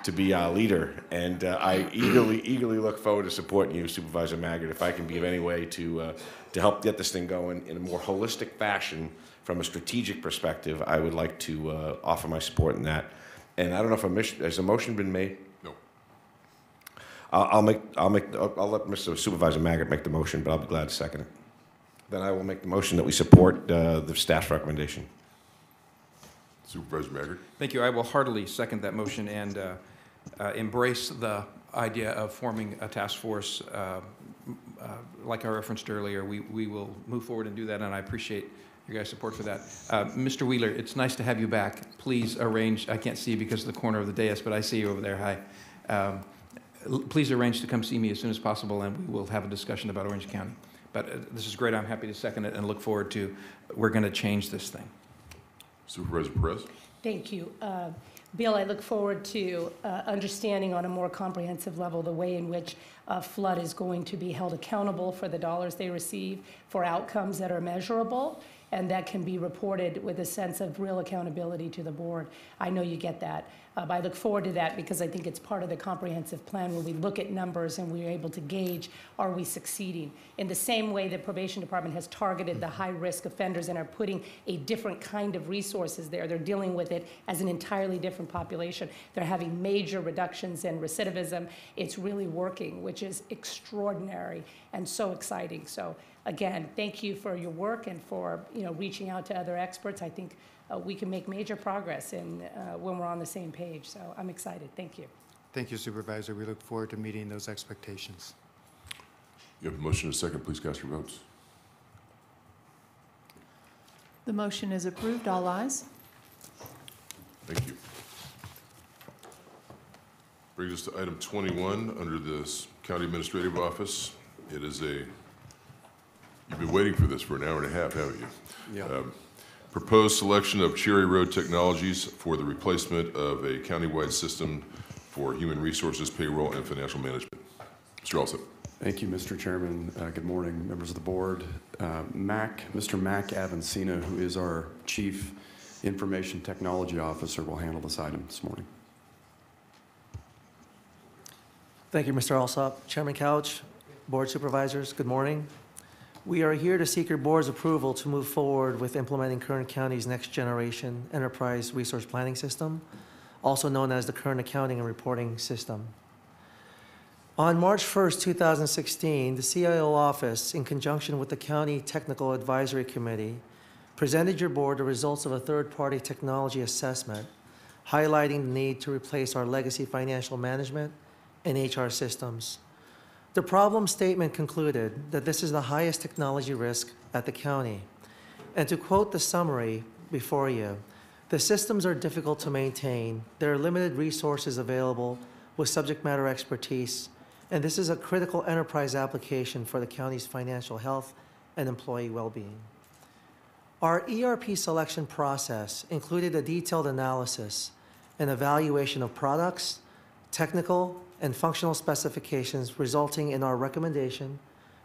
to be our leader, and I eagerly look forward to supporting you, Supervisor Maggard, if I can be of any way to help get this thing going in a more holistic fashion from a strategic perspective. I would like to offer my support in that. And I don't know if has a motion been made? No. I'll let Mr. Supervisor Maggard make the motion, but I'll be glad to second it. Then I will make the motion that we support the staff's recommendation. Supervisor Maggard. Thank you. I will heartily second that motion and embrace the idea of forming a task force. Like I referenced earlier, we will move forward and do that, and I appreciate your guys' support for that. Mr. Wheeler, it's nice to have you back. Please arrange, I can't see you because of the corner of the dais, but I see you over there. Hi. Please arrange to come see me as soon as possible, and we will have a discussion about Orange County. But this is great. I'm happy to second it and look forward to, we're going to change this thing. Supervisor Perez. Thank you. Bill, I look forward to understanding on a more comprehensive level the way in which Flood is going to be held accountable for the dollars they receive, for outcomes that are measurable and that can be reported with a sense of real accountability to the board. I know you get that. But I look forward to that because I think it's part of the comprehensive plan where we look at numbers and we're able to gauge, are we succeeding? In the same way the probation department has targeted the high-risk offenders and are putting a different kind of resources there. They're dealing with it as an entirely different population. They're having major reductions in recidivism. It's really working, which is extraordinary and so exciting. So again, thank you for your work and for reaching out to other experts. I think we can make major progress when we're on the same page. So I'm excited. Thank you. Thank you, Supervisor. We look forward to meeting those expectations. You have a motion and a second. Please cast your votes. The motion is approved. All ayes. Thank you. Brings us to item 21 under this County Administrative Office. It is you've been waiting for this for an hour and a half, haven't you? Yeah. Proposed selection of Cherry Road Technologies for the replacement of a countywide system for human resources, payroll, and financial management. Mr. Alsop. Thank you, Mr. Chairman. Good morning, members of the board. Mr. Mac Avancina, who is our Chief Information Technology Officer, will handle this item this morning. Thank you, Mr. Alsop. Chairman Couch, Board Supervisors, good morning. We are here to seek your board's approval to move forward with implementing Kern County's next generation enterprise resource planning system, also known as the Kern Accounting and Reporting System. On March 1st, 2016, the CIO office, in conjunction with the County Technical Advisory Committee, presented your board the results of a third-party technology assessment, highlighting the need to replace our legacy financial management and HR systems. The problem statement concluded that this is the highest technology risk at the county. And to quote the summary before you, the systems are difficult to maintain, there are limited resources available with subject matter expertise, and this is a critical enterprise application for the county's financial health and employee well-being. Our ERP selection process included a detailed analysis and evaluation of products, technical and functional specifications, resulting in our recommendation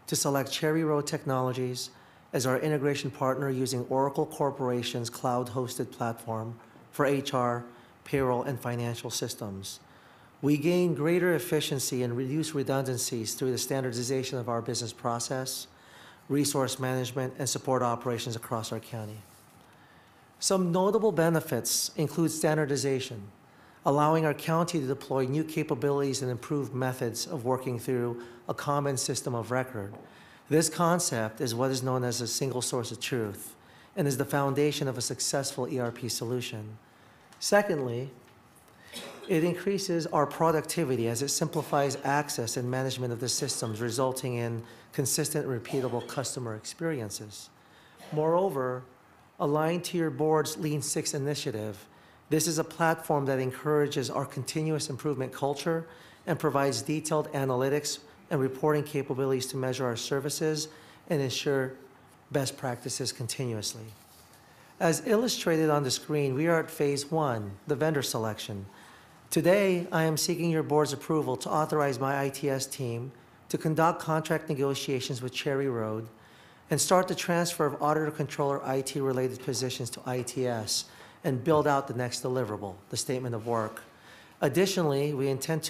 to select Cherry Road Technologies as our integration partner using Oracle Corporation's cloud-hosted platform for HR, payroll, and financial systems. We gain greater efficiency and reduce redundancies through the standardization of our business process, resource management, and support operations across our county. Some notable benefits include standardization, allowing our county to deploy new capabilities and improved methods of working through a common system of record. This concept is what is known as a single source of truth and is the foundation of a successful ERP solution. Secondly, it increases our productivity as it simplifies access and management of the systems, resulting in consistent, repeatable customer experiences. Moreover, aligned to your board's Lean Six initiative, this is a platform that encourages our continuous improvement culture and provides detailed analytics and reporting capabilities to measure our services and ensure best practices continuously. As illustrated on the screen, we are at phase 1, the vendor selection. Today, I am seeking your board's approval to authorize my ITS team to conduct contract negotiations with Cherry Road and start the transfer of auditor-controller IT-related positions to ITS and build out the next deliverable, the statement of work. Additionally, we intend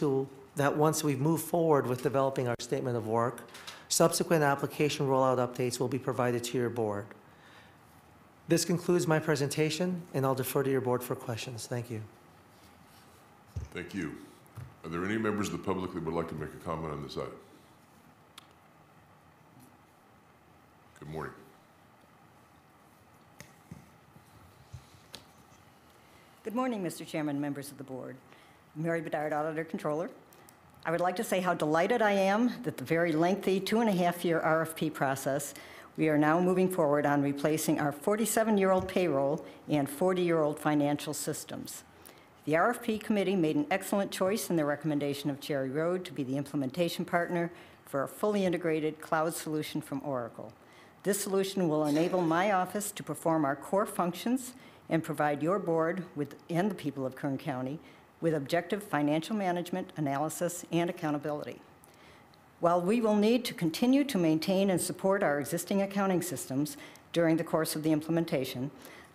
that once we move forward with developing our statement of work, subsequent application rollout updates will be provided to your board. This concludes my presentation, and I'll defer to your board for questions. Thank you. Thank you. Are there any members of the public that would like to make a comment on this item? Good morning. Good morning, Mr. Chairman, members of the board. Mary Bedard, Auditor Controller. I would like to say how delighted I am that the very lengthy 2.5-year RFP process, we are now moving forward on replacing our 47-year-old payroll and 40-year-old financial systems. The RFP committee made an excellent choice in their recommendation of Cherry Road to be the implementation partner for a fully integrated cloud solution from Oracle. This solution will enable my office to perform our core functions and provide your board and the people of Kern County with objective financial management, analysis, and accountability. While we will need to continue to maintain and support our existing accounting systems during the course of the implementation,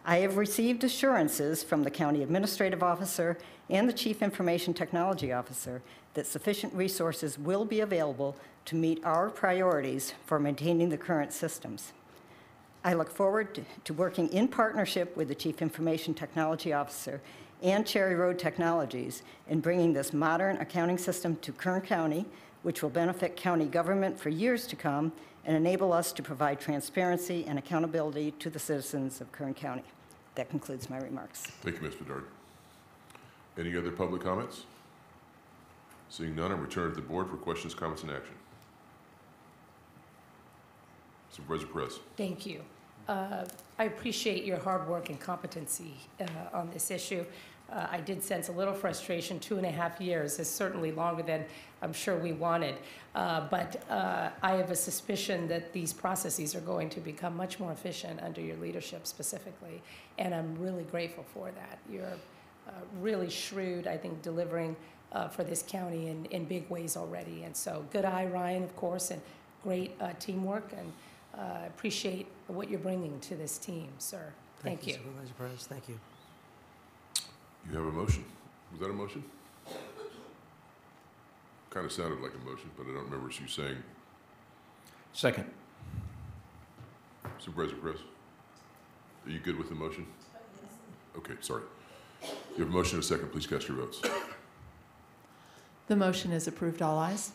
I have received assurances from the County Administrative Officer and the Chief Information Technology Officer that sufficient resources will be available to meet our priorities for maintaining the current systems. I look forward to working in partnership with the Chief Information Technology Officer and Cherry Road Technologies in bringing this modern accounting system to Kern County, which will benefit county government for years to come and enable us to provide transparency and accountability to the citizens of Kern County. That concludes my remarks. Thank you, Ms. Bedard. Any other public comments? Seeing none, I return to the board for questions, comments, and action. Supervisor Perez. Thank you. I appreciate your hard work and competency on this issue. I did sense a little frustration. 2.5 years is certainly longer than I'm sure we wanted. But I have a suspicion that these processes are going to become much more efficient under your leadership specifically, and I'm really grateful for that. You're really shrewd, I think, delivering for this county in big ways already. And so good eye, Ryan, of course, and great teamwork, and appreciate what you're bringing to this team, sir. Thank you. Supervisor Perez, thank you. You have a motion. Was that a motion? Kind of sounded like a motion, but I don't remember you saying. Second. Supervisor Perez, are you good with the motion? Okay, sorry. You have a motion and a second. Please cast your votes. The motion is approved. All ayes.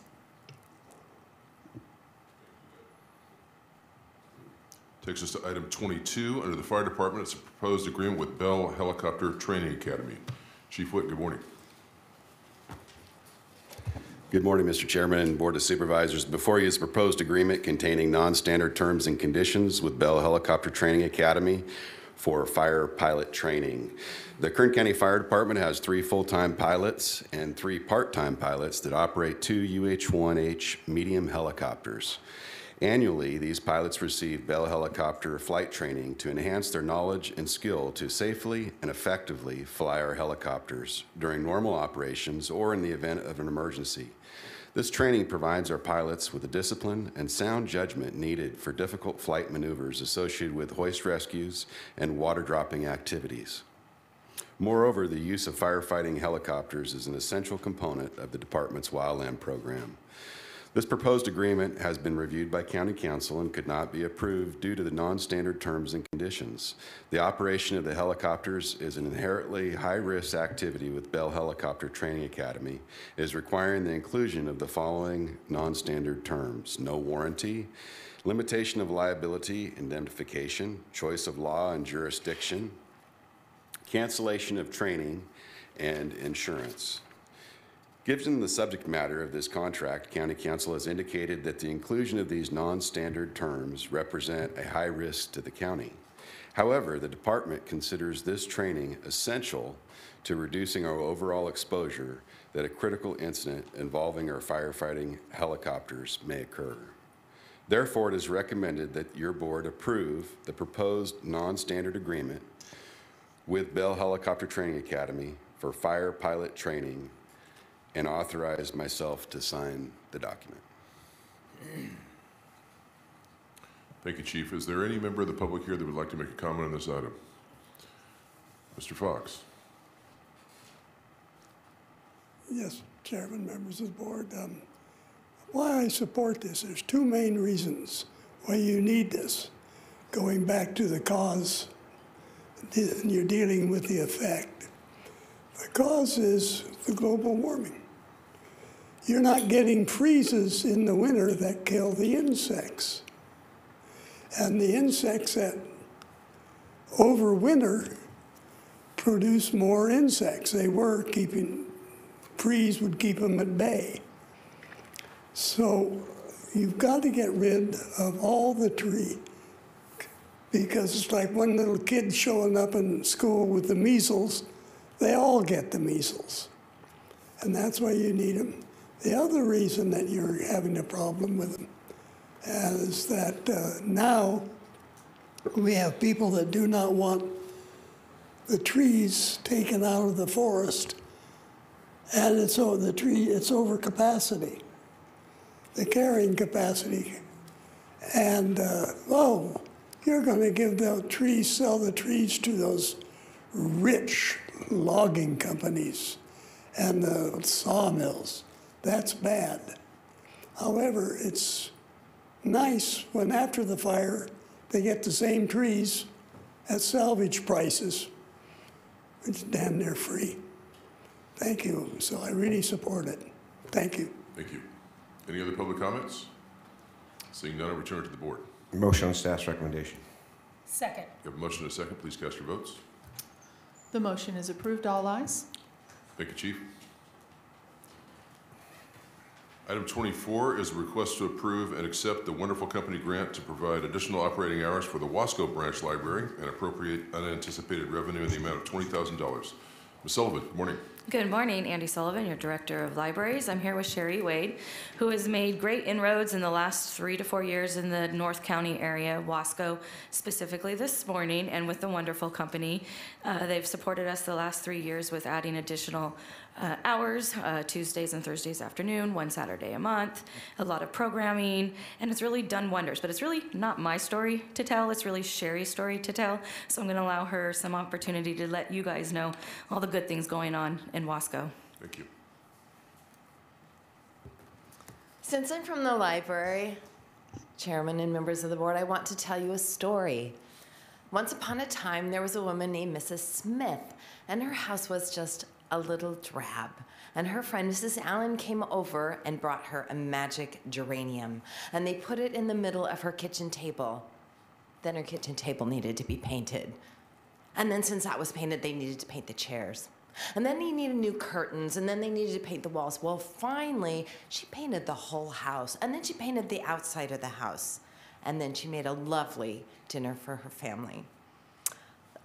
Takes us to item 22. Under the Fire Department, it's a proposed agreement with Bell Helicopter Training Academy. Chief Witt, good morning. Good morning, Mr. Chairman and Board of Supervisors. Before you is a proposed agreement containing non-standard terms and conditions with Bell Helicopter Training Academy for fire pilot training. The Kern County Fire Department has 3 full-time pilots and 3 part-time pilots that operate 2 UH-1H medium helicopters. Annually, these pilots receive Bell Helicopter flight training to enhance their knowledge and skill to safely and effectively fly our helicopters during normal operations or in the event of an emergency. This training provides our pilots with the discipline and sound judgment needed for difficult flight maneuvers associated with hoist rescues and water dropping activities. Moreover, the use of firefighting helicopters is an essential component of the department's wildland program. This proposed agreement has been reviewed by County Council and could not be approved due to the non-standard terms and conditions. The operation of the helicopters is an inherently high-risk activity with Bell Helicopter Training Academy, is requiring the inclusion of the following non-standard terms: no warranty, limitation of liability, indemnification, choice of law and jurisdiction, cancellation of training, and insurance. Given the subject matter of this contract, County Council has indicated that the inclusion of these non-standard terms represent a high risk to the county. However, the department considers this training essential to reducing our overall exposure that a critical incident involving our firefighting helicopters may occur. Therefore, it is recommended that your board approve the proposed non-standard agreement with Bell Helicopter Training Academy for fire pilot training and authorize myself to sign the document. Thank you, Chief. Is there any member of the public here that would like to make a comment on this item? Mr. Fox. Yes, Chairman, members of the board. Why I support this, there's 2 main reasons why you need this. Going back to the cause, and you're dealing with the effect. The cause is the global warming. You're not getting freezes in the winter that kill the insects. And the insects that overwinter produce more insects. They were keeping, freeze would keep them at bay. So you've got to get rid of all the tree, because it's like one little kid showing up in school with the measles, they all get the measles. And that's why you need them. The other reason that you're having a problem with them is that now we have people that do not want the trees taken out of the forest, and it's over capacity, the carrying capacity. And you're going to give the trees, sell the trees to those rich logging companies and the sawmills. That's bad. However, it's nice when after the fire they get the same trees at salvage prices. It's damn near free. Thank you. So I really support it. Thank you. Thank you. Any other public comments? Seeing none, I'll return to the board. Motion on staff's recommendation. Second. You have a motion and a second. Please cast your votes. The motion is approved. All ayes. Thank you, Chief. Item 24 is a request to approve and accept the Wonderful Company grant to provide additional operating hours for the Wasco Branch Library and appropriate unanticipated revenue in the amount of $20,000. Ms. Sullivan, good morning. Good morning, Andy Sullivan, your Director of Libraries. I'm here with Sherry Wade, who has made great inroads in the last 3 to 4 years in the North County area, Wasco specifically this morning, and with the wonderful company. They've supported us the last 3 years with adding additional hours, Tuesdays and Thursdays afternoon, 1 Saturday a month, a lot of programming, and it's really done wonders. But it's really not my story to tell, it's really Sherry's story to tell. So I'm going to allow her some opportunity to let you guys know all the good things going on in Wasco. Thank you. Since I'm from the library, Chairman and members of the board, I want to tell you a story. Once upon a time, there was a woman named Mrs. Smith, and her house was just a little drab. And her friend, Mrs. Allen, came over and brought her a magic geranium, and they put it in the middle of her kitchen table. Then her kitchen table needed to be painted. And then since that was painted, they needed to paint the chairs. And then they needed new curtains, and then they needed to paint the walls. Well, finally, she painted the whole house, and then she painted the outside of the house. And then she made a lovely dinner for her family.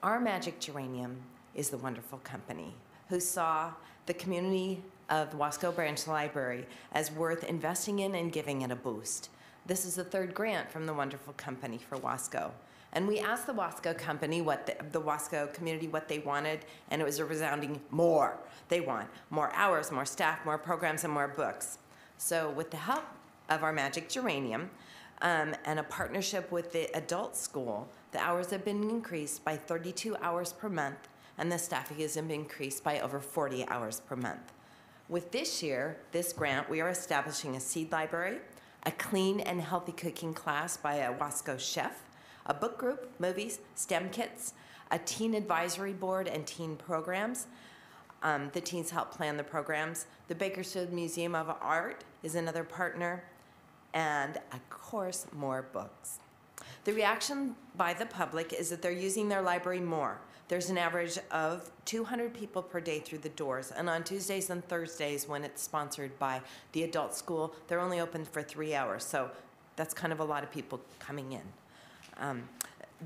Our magic geranium is the wonderful company who saw the community of Wasco Branch Library as worth investing in and giving it a boost. This is the 3rd grant from the wonderful company for Wasco. And we asked the Wasco company, the Wasco community, what they wanted, and it was a resounding more. They want more hours, more staff, more programs, and more books. So with the help of our magic geranium and a partnership with the adult school, the hours have been increased by 32 hours per month, and the staffing has been increased by over 40 hours per month. With this year, this grant, we are establishing a seed library, a clean and healthy cooking class by a Wasco chef, a book group, movies, STEM kits, a teen advisory board and teen programs. The teens help plan the programs. The Bakersfield Museum of Art is another partner, and of course, more books. The reaction by the public is that they're using their library more. There's an average of 200 people per day through the doors, and on Tuesdays and Thursdays, when it's sponsored by the adult school, they're only open for 3 hours, so that's kind of a lot of people coming in.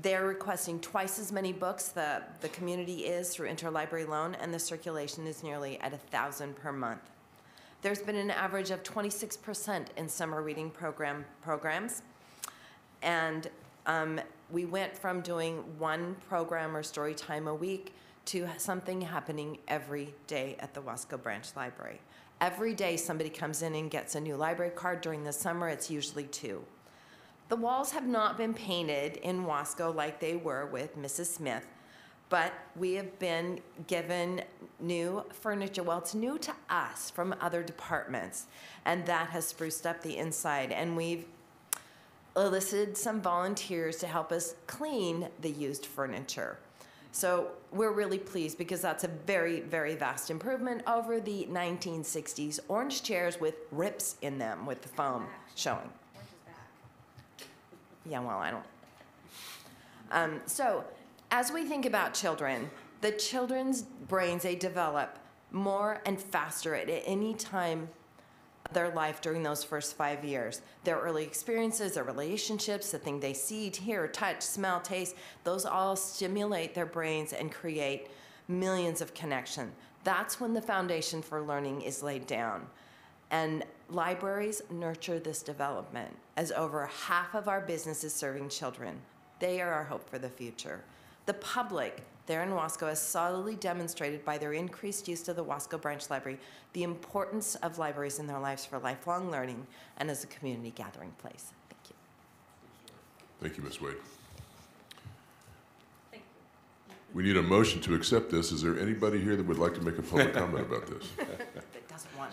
They're requesting twice as many books the community is through interlibrary loan, and the circulation is nearly at 1,000 per month. There's been an average of 26% in summer reading programs, and we went from doing 1 program or story time a week to something happening every day at the Wasco Branch Library. Every day somebody comes in and gets a new library card. During the summer, it's usually 2. The walls have not been painted in Wasco like they were with Mrs. Smith, but we have been given new furniture. Well, it's new to us from other departments, and that has spruced up the inside. And we've enlisted some volunteers to help us clean the used furniture. So we're really pleased because that's a very, very vast improvement over the 1960s orange chairs with rips in them with the foam showing. Yeah, well, I don't. So as we think about children, the children's brains, they develop more and faster at any time of their life during those first 5 years. Their early experiences, their relationships, the thing they see, hear, touch, smell, taste, those all stimulate their brains and create millions of connections. That's when the foundation for learning is laid down. And libraries nurture this development, as over half of our business is serving children. They are our hope for the future. The public there in Wasco has solidly demonstrated by their increased use of the Wasco Branch Library the importance of libraries in their lives for lifelong learning and as a community gathering place. Thank you. Thank you, Ms. Wade. We need a motion to accept this. Is there anybody here that would like to make a public comment about this?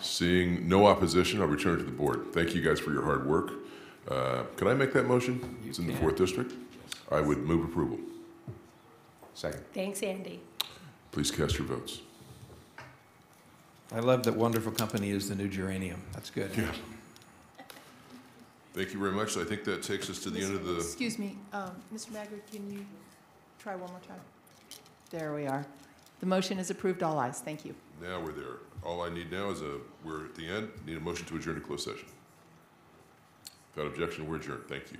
Seeing no opposition, I'll return it to the board. Thank you guys for your hard work. Can I make that motion? It's in the 4th District. I would move approval. Second. Thanks, Andy. Please cast your votes. I love that wonderful company is the new geranium. That's good. Yeah. Thank you very much. I think that takes us to the end of the... Excuse me, Mr. Maggard, can you try one more time? There we are. The motion is approved, all ayes. Thank you. Now we're there. All I need now is we're at the end. Need a motion to adjourn to closed session. Without objection, we're adjourned. Thank you.